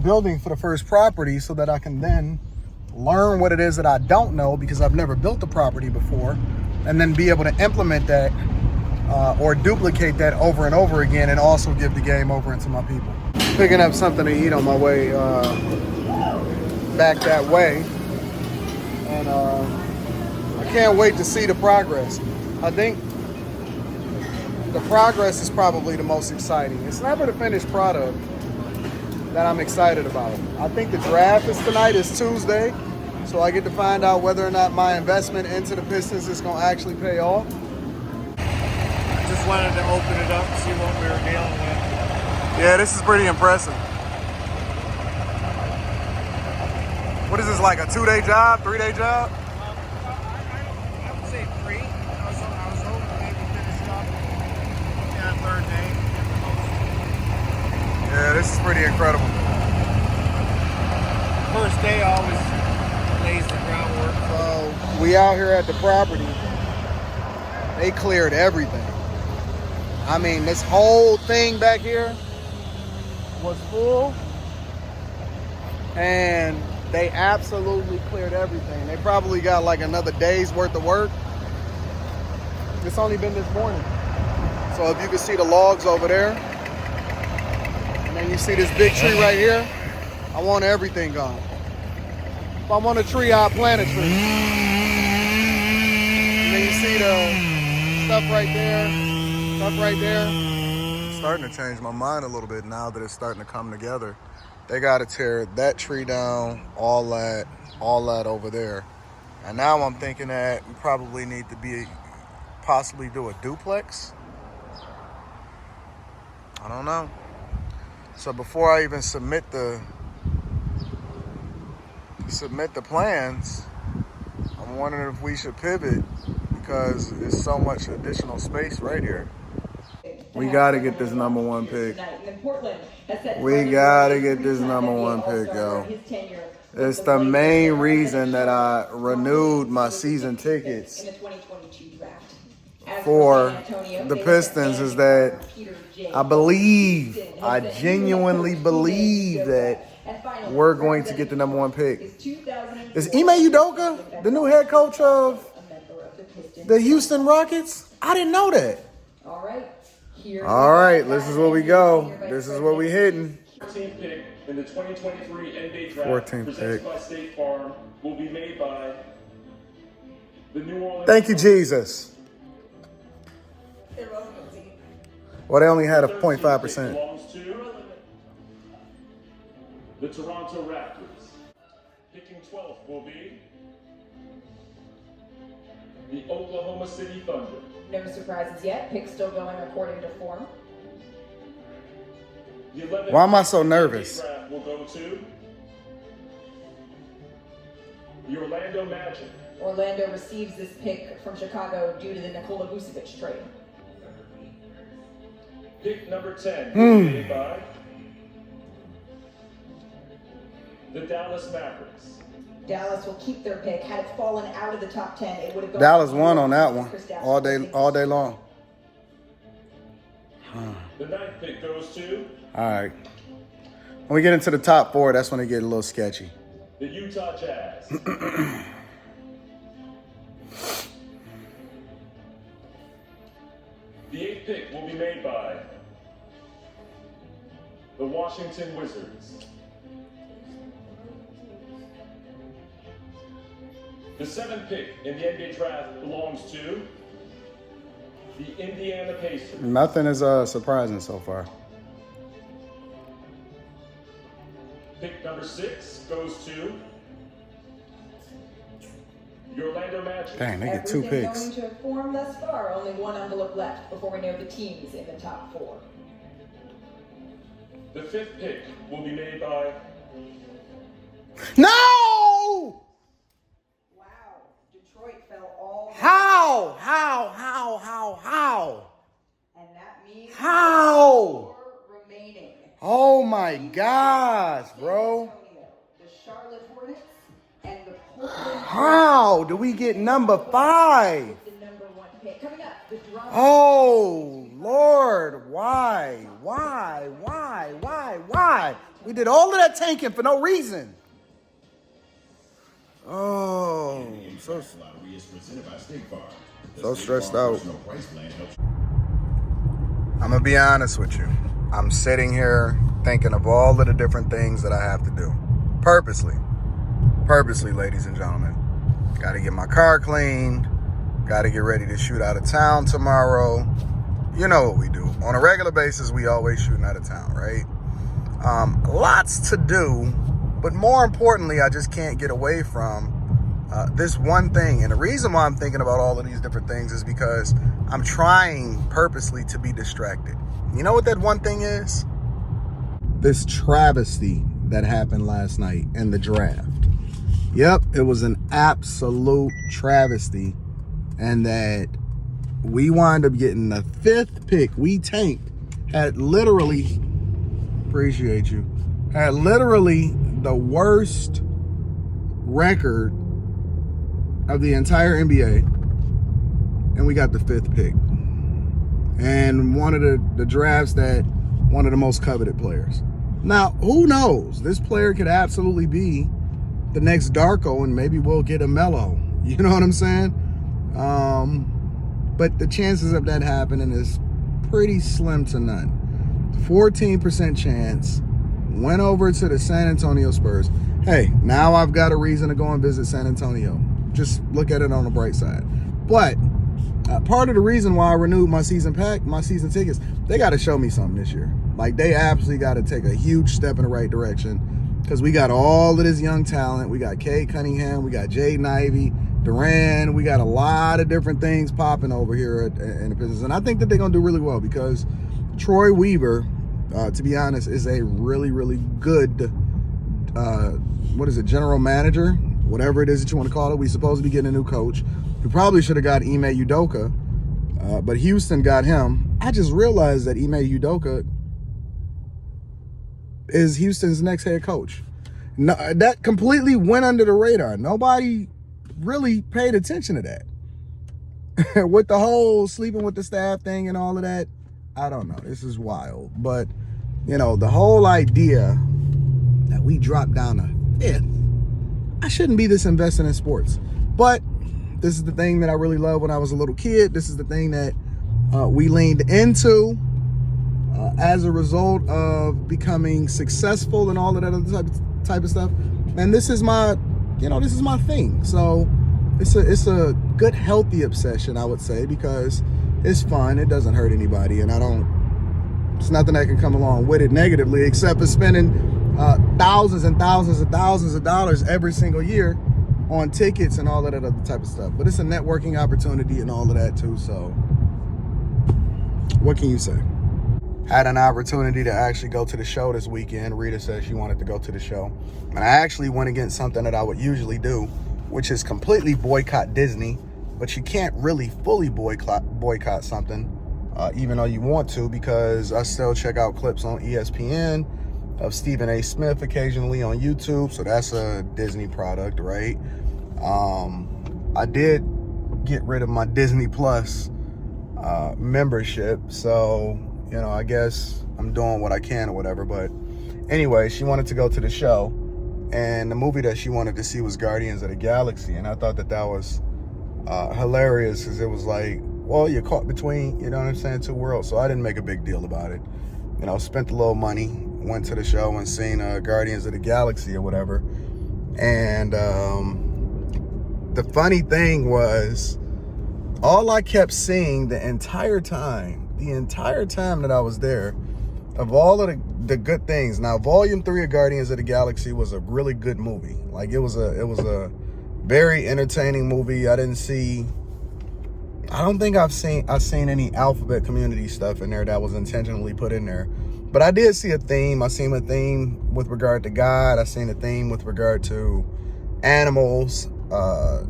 building for the first property, so that I can then learn what it is that I don't know, because I've never built a property before, and then be able to implement that or duplicate that over and over again, and also give the game over into my people. Picking up something to eat on my way back that way, and I can't wait to see the progress. I think the progress is probably the most exciting. It's never the finished product that I'm excited about. I think the draft is tonight, is Tuesday, so I get to find out whether or not my investment into the Pistons is going to actually pay off. I just wanted to open it up and see what we were dealing with. Yeah, this is pretty impressive. What is this, like a 2-day job, 3-day job? I would say 3. I was hoping to maybe finish it up on the 3rd day. Yeah, this is pretty incredible. First day always lays the groundwork. So we out here at the property. They cleared everything. I mean, this whole thing back here was full, and they absolutely cleared everything. They probably got like another day's worth of work. It's only been this morning. So if you can see the logs over there, and then you see this big tree right here, I want everything gone. If I want a tree, I'll plant a tree. And then you see the stuff right there, stuff right there. It's starting to change my mind a little bit now that it's starting to come together. They got to tear that tree down, all that over there. And now I'm thinking that we probably need to possibly do a duplex. I don't know. So before I even submit the plans, I'm wondering if we should pivot because there's so much additional space right here. We got to get this number one pick. We got to get this number one pick, yo. It's the main reason that I renewed my season tickets for the Pistons is that I genuinely believe that we're going to get the number one pick. Is Ime Udoka the new head coach of the Houston Rockets? I didn't know that. All right, this is where we go. This is where we hitting. 14th pick in the 2023 NBA Draft 14th presented pick. by State Farm will be made by the New Orleans. Thank you, Jesus. Well, they only had a 0.5%. Belongs to the Toronto Raptors. Picking 12th will be the Oklahoma City Thunder. No surprises yet. Pick still going according to form. The 11th Why am I so nervous? draft will go to the Orlando Magic. Orlando receives this pick from Chicago due to the Nikola Vucevic trade. Pick number 10 will be made by the Dallas Mavericks. Dallas will keep their pick. Had it fallen out of the top 10, it would have gone. Dallas won on that one all day long. The 9th pick goes to All right. When we get into the top 4, that's when it get a little sketchy. the Utah Jazz. The 8th pick will be made by the Washington Wizards. The 7th pick in the NBA draft belongs to the Indiana Pacers. Nothing is surprising so far. Pick number 6 goes to the Orlando Magic. Dang, they get 2 Everything picks. going to form thus far. Only one envelope left before we know the teams in the top 4. The 5th pick will be made by No! Wow. Detroit fell all. How? And that means How? 4 remaining. Oh my gosh, bro. Antonio, the Charlotte Hornets, and the Portland. How do we get number 5? The number 1 pick. Coming up, the drama. Oh, Lord, why? We did all of that tanking for no reason. Oh, I'm so stressed out. I'm going to be honest with you. I'm sitting here thinking of all of the different things that I have to do. Purposely, ladies and gentlemen. Got to get my car cleaned. Got to get ready to shoot out of town tomorrow. You know what we do. On a regular basis, we always shooting out of town, right? Lots to do, but more importantly, I just can't get away from this one thing. And the reason why I'm thinking about all of these different things is because I'm trying purposely to be distracted. You know what that one thing is? This travesty that happened last night in the draft. Yep, it was an absolute travesty. And that we wind up getting the 5th pick. We tanked. Had literally, appreciate you, had literally the worst record of the entire NBA. And we got the 5th pick. And one of the drafts that one of the most coveted players. Now, who knows? This player could absolutely be the next Darko, and maybe we'll get a Melo. You know what I'm saying? But the chances of that happening is pretty slim to none. 14% chance. Went over to the San Antonio Spurs. Hey, now I've got a reason to go and visit San Antonio. Just look at it on the bright side. But part of the reason why I renewed my season tickets, they got to show me something this year. Like, they absolutely got to take a huge step in the right direction, because we got all of this young talent. We got Cade Cunningham, we got Jaden Ivey, Duran. We got a lot of different things popping over here in the business, and I think that they're gonna do really well, because Troy Weaver, to be honest, is a really, really good general manager, whatever it is that you want to call it. We supposed to be getting a new coach. We probably should have got Ime Udoka, but Houston got him. I just realized that Ime Udoka is Houston's next head coach. No, that completely went under the radar. Nobody really paid attention to that. With the whole sleeping with the staff thing and all of that, I don't know. This is wild. But, you know, the whole idea that we dropped down to 5th, I shouldn't be this invested in sports. But this is the thing that I really loved when I was a little kid. This is the thing that we leaned into as a result of becoming successful and all of that other type of stuff. And this is my, this is my thing. So it's a good, healthy obsession, I would say, because it's fun. It doesn't hurt anybody, and it's nothing that can come along with it negatively, except for spending thousands and thousands and thousands of dollars every single year on tickets and all of that other type of stuff. But it's a networking opportunity and all of that too. So what can you say? Had an opportunity to actually go to the show this weekend. Rita said she wanted to go to the show, and I actually went against something that I would usually do, which is completely boycott Disney. But you can't really fully boycott something, even though you want to, because I still check out clips on ESPN of Stephen A. Smith occasionally on YouTube. So that's a Disney product, right? I did get rid of my Disney Plus membership. So, I guess I'm doing what I can or whatever. But anyway, she wanted to go to the show, and the movie that she wanted to see was Guardians of the Galaxy. And I thought that was hilarious, because it was like, well, you're caught between, two worlds. So I didn't make a big deal about it. Spent a little money, went to the show and seen Guardians of the Galaxy or whatever. And the funny thing was, all I kept seeing the entire time that I was there, of all of the good things. Now, Volume 3 of Guardians of the Galaxy was a really good movie. Like, it was a very entertaining movie. I don't think I've seen any Alphabet Community stuff in there that was intentionally put in there. But I did see a theme. I seen a theme with regard to God. I seen a theme with regard to animals,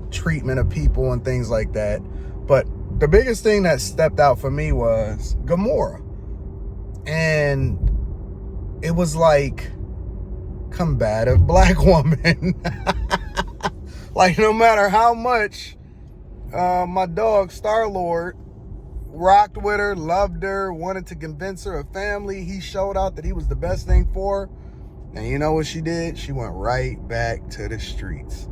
treatment of people and things like that. But the biggest thing that stepped out for me was Gamora. And it was like combative black woman. Like, no matter how much my dog Star-Lord rocked with her, loved her, wanted to convince her of family, he showed out that he was the best thing for her. And you know what she did? She went right back to the streets.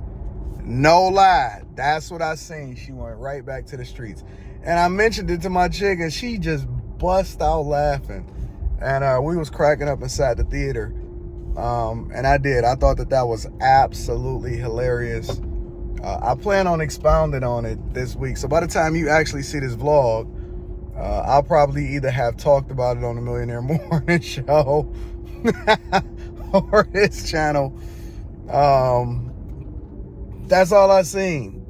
No lie. That's what I seen. She went right back to the streets. And I mentioned it to my chick, and she just bust out laughing. And we was cracking up inside the theater. And I thought that was absolutely hilarious. I plan on expounding on it this week. So by the time you actually see this vlog, I'll probably either have talked about it on the Millionaire Morning Show or his channel. That's all I seen.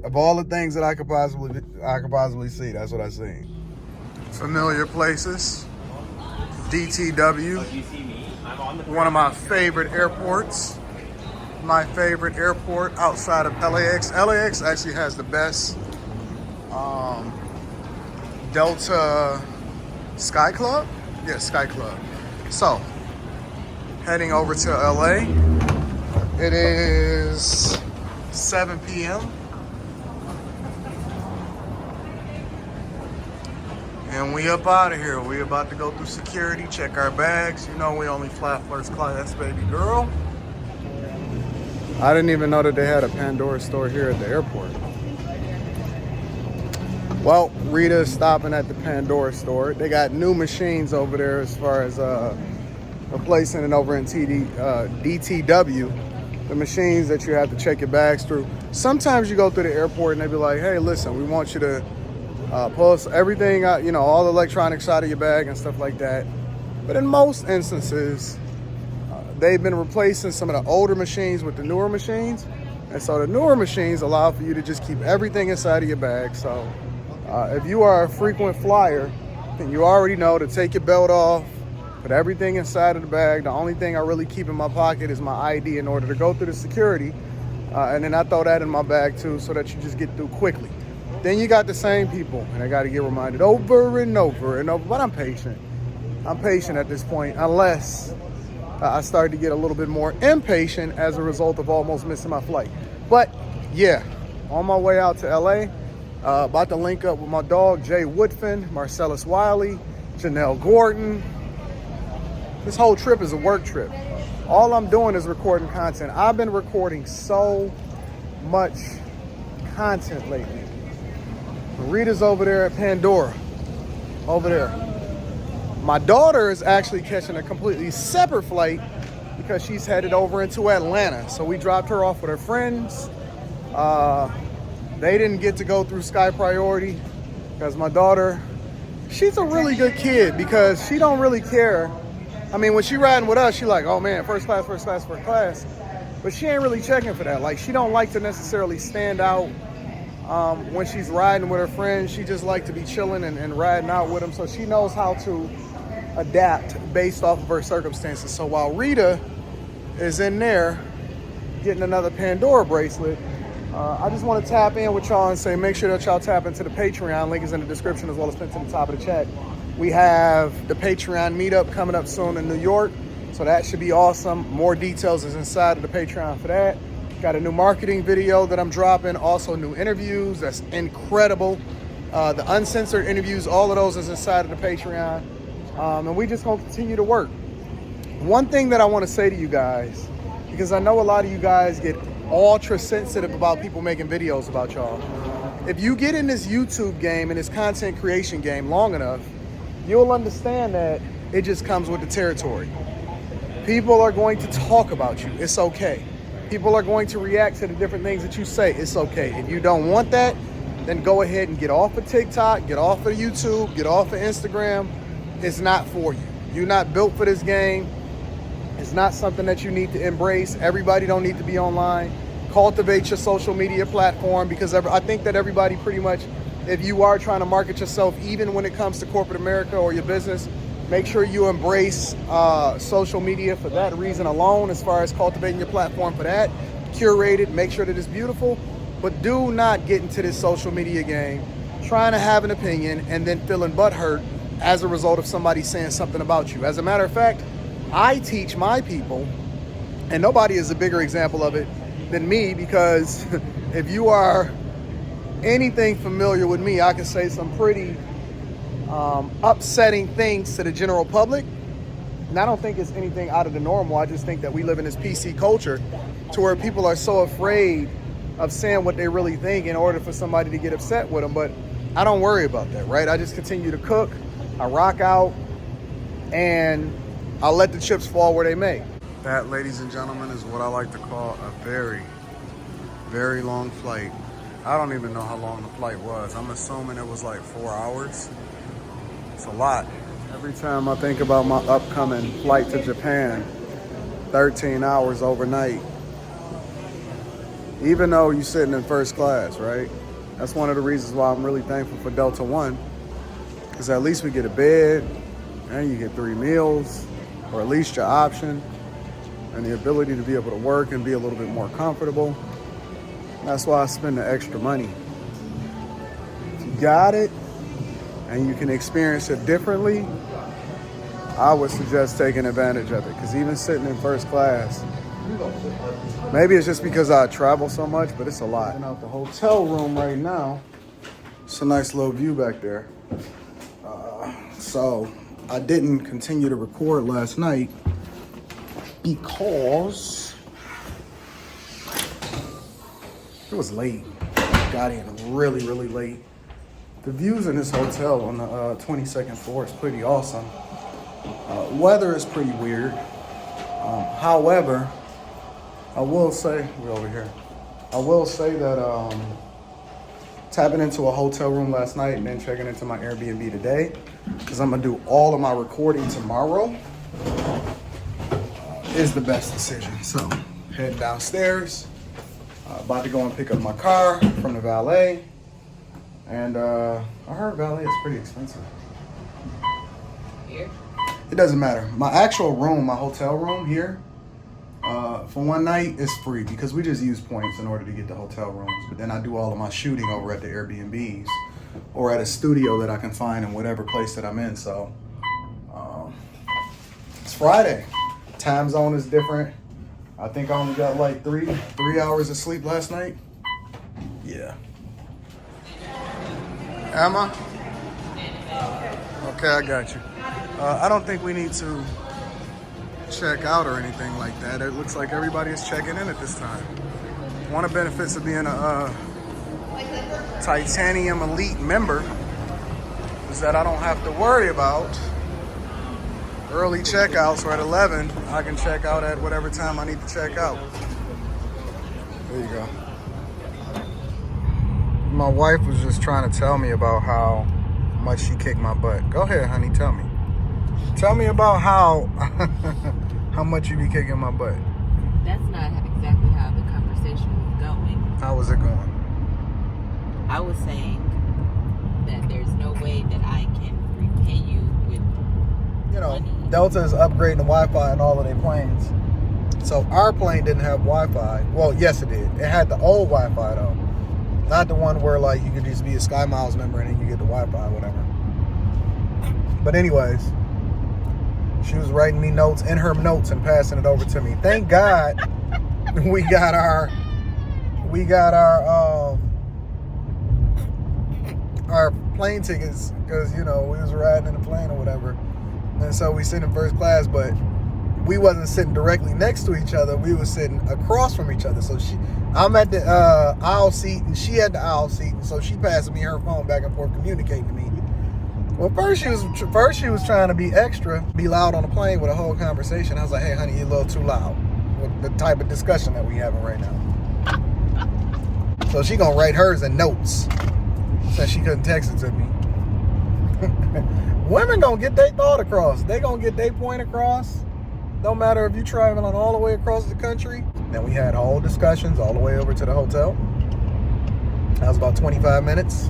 Of all the things that I could possibly see, that's what I seen. Familiar places. DTW. One of my favorite airports. My favorite airport outside of LAX. LAX actually has the best Delta Sky Club? Yeah, Sky Club. So, heading over to LA. It is 7 p.m. And we up out of here. We about to go through security, check our bags. We only fly first class, baby girl. I didn't even know that they had a Pandora store here at the airport. Well, Rita is stopping at the Pandora store. They got new machines over there as far as replacing it over in DTW. The machines that you have to check your bags through. Sometimes you go through the airport and they be like, hey, listen, we want you to Plus everything out, you know, all the electronics out of your bag and stuff like that. But in most instances, they've been replacing some of the older machines with the newer machines. And so the newer machines allow for you to just keep everything inside of your bag. So if you are a frequent flyer, then you already know to take your belt off, put everything inside of the bag. The only thing I really keep in my pocket is my ID in order to go through the security. And then I throw that in my bag too, so that you just get through quickly. Then you got the same people, and I got to get reminded over and over and over. But I'm patient. I'm patient at this point, unless I started to get a little bit more impatient as a result of almost missing my flight. But yeah, on my way out to LA, about to link up with my dog, Jay Woodfin, Marcellus Wiley, Janelle Gordon. This whole trip is a work trip. All I'm doing is recording content. I've been recording so much content lately. Rita's over there at Pandora, over there. My daughter is actually catching a completely separate flight because she's headed over into Atlanta. So we dropped her off with her friends. They didn't get to go through Sky Priority because my daughter, she's a really good kid because she don't really care. I mean, when she riding with us, she like, oh man, first class, first class, first class. But she ain't really checking for that. Like, she don't like to necessarily stand out when she's riding with her friends. She just like to be chilling and riding out with them. So she knows how to adapt based off of her circumstances. So while Rita is in there getting another Pandora bracelet, I just want to tap in with y'all and say, make sure that y'all tap into the Patreon. Link is in the description as well as pinned to the top of the chat. We have the Patreon meetup coming up soon in New York. So that should be awesome. More details is inside of the Patreon for that. Got a new marketing video that I'm dropping. Also new interviews. That's incredible. The uncensored interviews, all of those is inside of the Patreon. And we just gonna continue to work. One thing that I want to say to you guys, because I know a lot of you guys get ultra sensitive about people making videos about y'all. If you get in this YouTube game and this content creation game long enough, you'll understand that it just comes with the territory. People are going to talk about you. It's okay. People are going to react to the different things that you say. It's okay. If you don't want that, then go ahead and get off of TikTok, get off of YouTube, get off of Instagram. It's not for you. You're not built for this game. It's not something that you need to embrace. Everybody don't need to be online. Cultivate your social media platform, because I think that everybody pretty much, if you are trying to market yourself, even when it comes to corporate America or your business, make sure you embrace social media for that reason alone, as far as cultivating your platform for that. Curate it, make sure that it's beautiful, but do not get into this social media game trying to have an opinion and then feeling butthurt as a result of somebody saying something about you. As a matter of fact, I teach my people, and nobody is a bigger example of it than me, because if you are anything familiar with me, I can say some pretty upsetting things to the general public. And I don't think it's anything out of the normal. I just think that we live in this PC culture to where people are so afraid of saying what they really think in order for somebody to get upset with them. But I don't worry about that, right? I just continue to cook, I rock out, and I'll let the chips fall where they may. That, ladies and gentlemen, is what I like to call a very, very long flight. I don't even know how long the flight was. I'm assuming it was like 4 hours. It's a lot. Every time I think about my upcoming flight to Japan, 13 hours overnight, even though you're sitting in first class, right? That's one of the reasons why I'm really thankful for Delta One, because at least we get a bed and you get 3 meals, or at least your option, and the ability to be able to work and be a little bit more comfortable. That's why I spend the extra money. If you got it and you can experience it differently, I would suggest taking advantage of it, because even sitting in first class, maybe it's just because I travel so much, but it's a lot. I'm out the hotel room right now. It's a nice little view back there. So I didn't continue to record last night because it was late. Got in really, really late. The views in this hotel on the 22nd floor is pretty awesome. Weather is pretty weird. However, I will say, we're over here. I will say that tapping into a hotel room last night and then checking into my Airbnb today because I'm gonna do all of my recording tomorrow is the best decision. So heading downstairs, about to go and pick up my car from the valet. And I heard valet is pretty expensive. Here? It doesn't matter. My actual room, my hotel room here, for one night is free because we just use points in order to get the hotel rooms. But then I do all of my shooting over at the Airbnbs or at a studio that I can find in whatever place that I'm in. So it's Friday. Time zone is different. I think I only got like three hours of sleep last night. Yeah. Emma? Okay, I got you. I don't think we need to check out or anything like that. It looks like everybody is checking in at this time. One of the benefits of being a Titanium Elite member is that I don't have to worry about early checkouts. Or at 11, I can check out at whatever time I need to check out. There you go. My wife was just trying to tell me about how much she kicked my butt. Go ahead, honey, tell me. Tell me about how much you be kicking my butt. That's not exactly how the conversation was going. How was it going? I was saying that there's no way that I can repay you with money. Delta is upgrading the Wi-Fi in all of their planes. So our plane didn't have Wi-Fi. Well, yes, it did. It had the old Wi-Fi though. Not the one where like you could just be a Sky Miles member and then you get the Wi-Fi or whatever. But anyways, she was writing me notes in her notes and passing it over to me. Thank God we got our plane tickets because we was riding in the plane or whatever, and so we sit in first class, but we wasn't sitting directly next to each other. We was sitting across from each other. So I'm at the aisle seat and she at the aisle seat, and so she passing me her phone back and forth, communicating to me. Well, first she was trying to be extra, be loud on the plane with a whole conversation. I was like, hey, honey, you're a little too loud with the type of discussion that we having right now. So she gonna write hers in notes since she couldn't text it to me. Women gonna get their thought across. They gonna get their point across. Don't matter if you traveling all the way across the country. Then we had whole discussions all the way over to the hotel. That was about 25 minutes.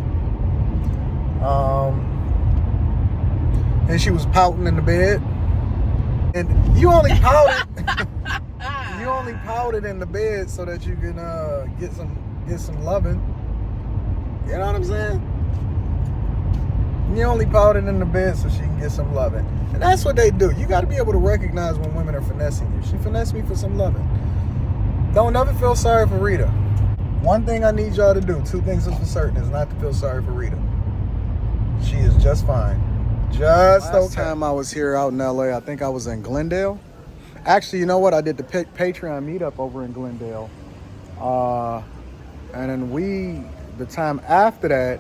And she was pouting in the bed. And you only pouted you only pouted in the bed so that you can get some loving. You know what I'm saying? You only pouted in the bed so she can get some loving. And that's what they do. You got to be able to recognize when women are finessing you. She finessed me for some loving. Don't ever feel sorry for Rita. One thing I need y'all to do, two things is for certain, is not to feel sorry for Rita. She is just fine. Just Last time I was here out in LA, I think I was in Glendale. Actually, you know what? I did the Patreon meetup over in Glendale. And then the time after that,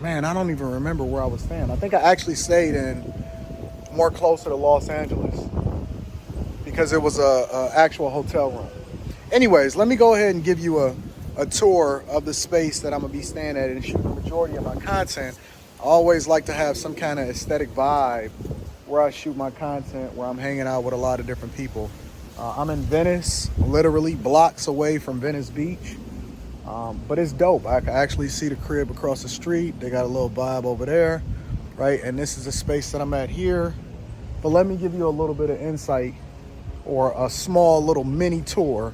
man, I don't even remember where I was staying. I think I actually stayed in more closer to Los Angeles because it was a actual hotel room. Anyways, let me go ahead and give you a tour of the space that I'm gonna be staying at and shoot the majority of my content. I always like to have some kind of aesthetic vibe where I shoot my content, where I'm hanging out with a lot of different people. I'm in Venice, literally blocks away from Venice Beach. But it's dope. I can actually see the crib across the street. They got a little vibe over there, right? And this is the space that I'm at here. But let me give you a little bit of insight or a small little mini tour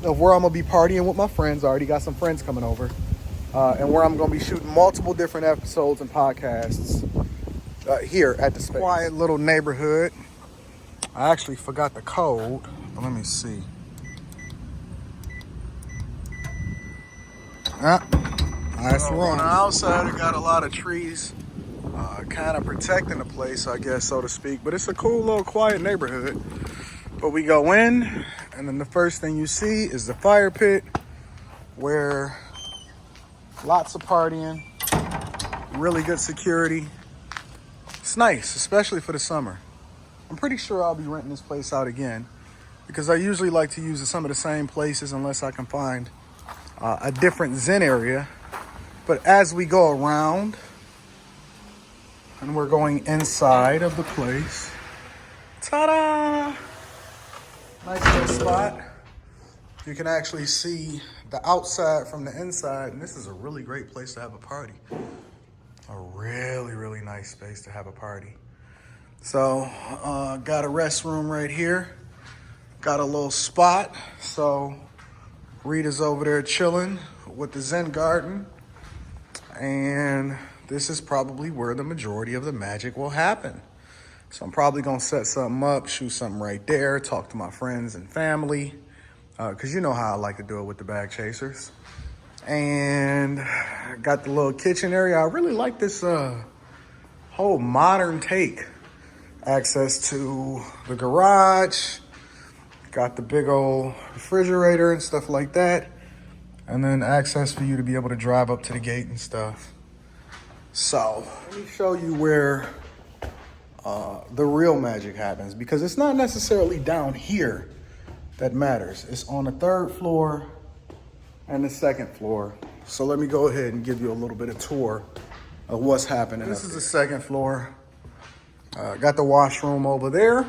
of where I'm gonna be partying with my friends. I already got some friends coming over. And where I'm gonna be shooting multiple different episodes and podcasts here at the space. Quiet little neighborhood. I actually forgot the code, but let me see. That's wrong. On the outside, it got a lot of trees, kind of protecting the place, I guess, so to speak. But it's a cool little quiet neighborhood. But we go in, and then the first thing you see is the fire pit, where lots of partying, really good security. It's nice, especially for the summer. I'm pretty sure I'll be renting this place out again because I usually like to use some of the same places unless I can find a different Zen area. But as we go around and we're going inside of the place, ta-da! Nice little spot. You can actually see the outside from the inside, and this is a really great place to have a party. A really, really nice space to have a party. So, got a restroom right here. Got a little spot. So, Rita's over there chilling with the Zen garden. And this is probably where the majority of the magic will happen. So I'm probably gonna set something up, shoot something right there, talk to my friends and family, because you know how I like to do it with the bag chasers. And got the little kitchen area. I really like this whole modern take. Access to the garage, got the big old refrigerator and stuff like that. And then access for you to be able to drive up to the gate and stuff. So let me show you where the real magic happens, because it's not necessarily down here that matters. It's on the 3rd floor and the 2nd floor. So let me go ahead and give you a little bit of tour of what's happening. This is the 2nd floor. Got the washroom over there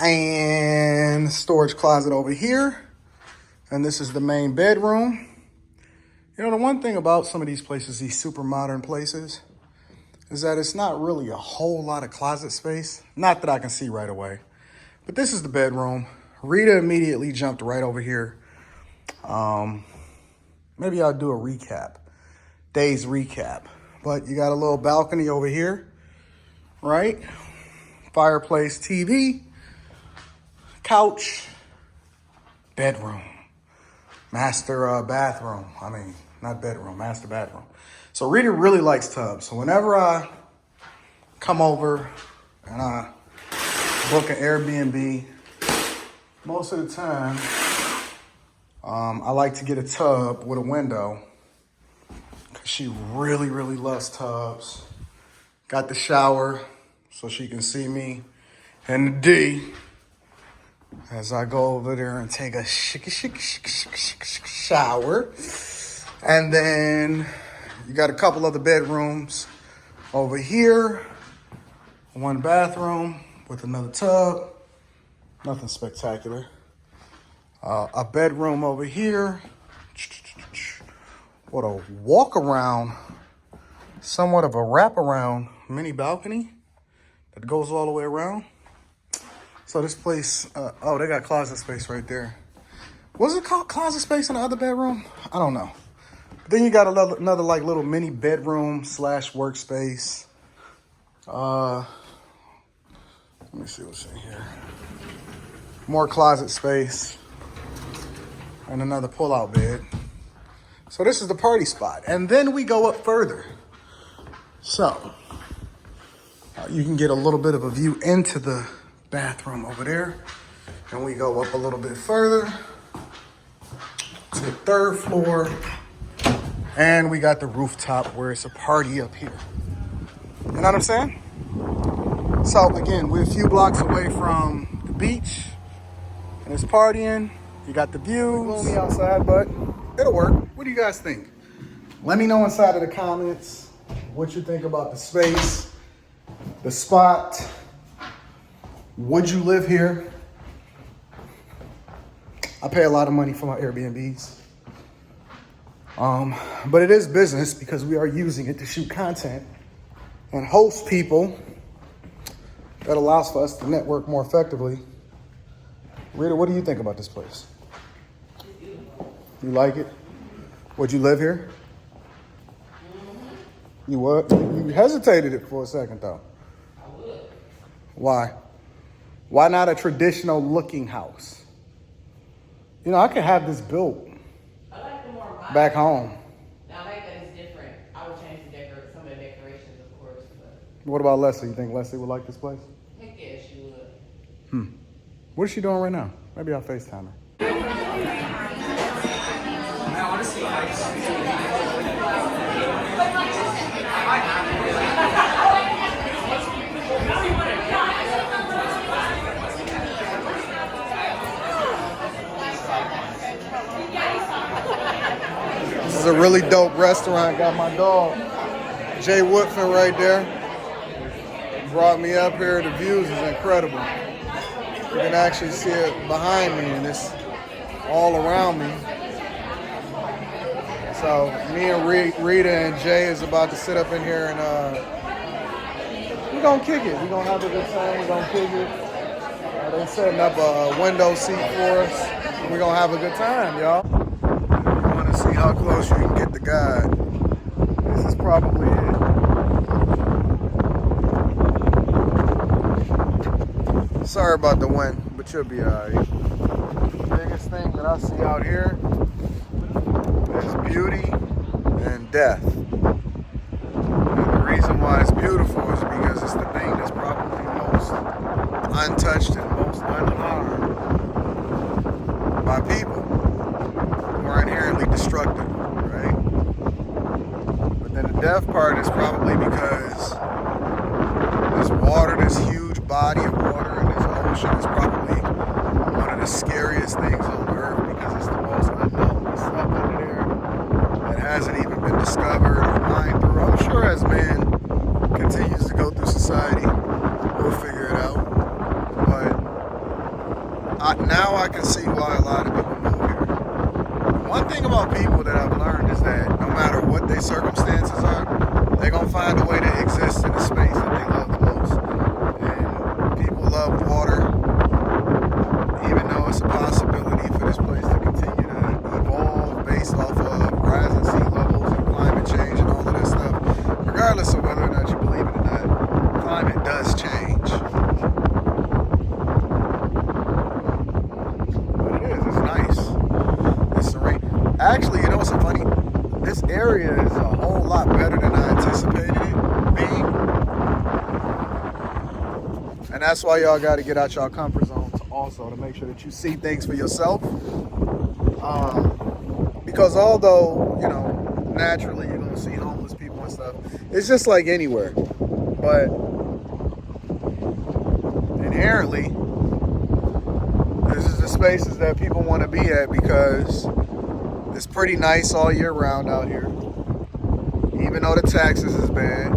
and storage closet over here. And this is the main bedroom. You know, the one thing about some of these places, these super modern places, is that it's not really a whole lot of closet space. Not that I can see right away. But this is the bedroom. Rita immediately jumped right over here. Maybe I'll do a recap. Day's recap. But you got a little balcony over here, right? Fireplace, TV, couch, bedroom. Master bathroom. I mean, not bedroom, master bathroom. So Rita really likes tubs. So whenever I come over and I book an Airbnb, most of the time, I like to get a tub with a window, because she really, really loves tubs. Got the shower so she can see me and the D as I go over there and take a shower. And then you got a couple other bedrooms over here. One bathroom with another tub. Nothing spectacular. A bedroom over here. What a walk around, somewhat of a wraparound mini balcony that goes all the way around. So this place, oh, they got closet space right there. Was it called closet space in the other bedroom? I don't know. But then you got another like little mini bedroom / workspace. Let me see what's in here. More closet space and another pull-out bed. So this is the party spot. And then we go up further. So you can get a little bit of a view into the bathroom over there. And we go up a little bit further to the 3rd floor. And we got the rooftop where it's a party up here. You know what I'm saying? So again, we're a few blocks away from the beach and it's partying. You got the view. Gloomy outside, but it'll work. What do you guys think? Let me know inside of the comments what you think about the space, the spot. Would you live here? I pay a lot of money for my Airbnbs. But it is business because we are using it to shoot content and host people. That allows for us to network more effectively. Rita, what do you think about this place? You like it? Would you live here? You what? You hesitated it for a second though. I would. Why? Why not a traditional looking house? You know, I could have this built back home. Now, I like that it's different. I would change some of the decorations, of course. But What about Leslie? You think Leslie would like this place? heck yeah, she would. What is she doing right now? Maybe I'll FaceTime her. a really dope restaurant. Got my dog, Jay Woodfin, right there. Brought me up here. The views is incredible. You can actually see it behind me, and it's all around me. So me and Rita and Jay is about to sit up in here and we're gonna kick it. We're gonna have a good time. We're gonna kick it. They're setting up a window seat for us. We're gonna have a good time, y'all. If you wanna see how close you can get the guide, this is probably it. Sorry about the wind, but you'll be alright. The biggest thing that I see out here is beauty and death. And the reason why it's beautiful is because it's the thing that's probably most untouched and most unharmed by people who are inherently destructive, right? But then the death part is probably because this water, this huge body of water in this ocean is probably one of the scariest things on earth because it's the most unknown. There's stuff under there that hasn't even been discovered or mined through. I'm sure as man continues to go through society, we'll figure it out. But now I can see why a lot of people move here. One thing about people that I've learned is that no matter what their circumstances are, they're going to find a way to exist in the space that they love the most. And people love water, even though it's a possibility for this place to continue to evolve based off of rising sea levels and climate change and all of this stuff. Regardless of whether or not you believe it or not, climate does change. But it is, it's nice. It's serene. Actually, you know what's so funny? This area is a whole lot better than I anticipated it being. And that's why y'all got to get out y'all comfort zones also to make sure that you see things for yourself. Because although, you know, naturally you're going to see homeless people and stuff, it's just like anywhere. But inherently, this is the spaces that people want to be at because it's pretty nice all year round out here. Even though the taxes is bad,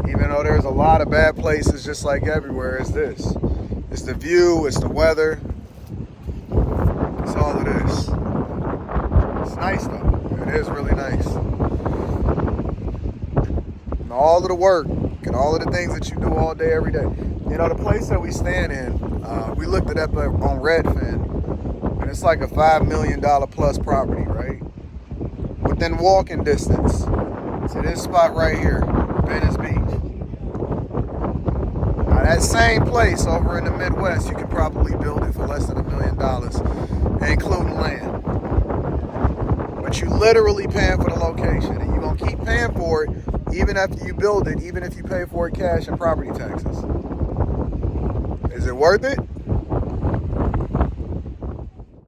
even though there's a lot of bad places just like everywhere, it's this. It's the view, it's the weather, it's all of this. It's nice though, it is really nice. And all of the work and all of the things that you do all day, every day. You know, the place that we stand in, we looked it up on Redfin, and it's like a $5 million plus property, right? Within walking distance to this spot right here, Venice Beach. Now that same place over in the Midwest, you could probably build it for less than $1 million, including land. But you literally paying for the location, and you're gonna keep paying for it even after you build it, even if you pay for it cash and property taxes. Is it worth it?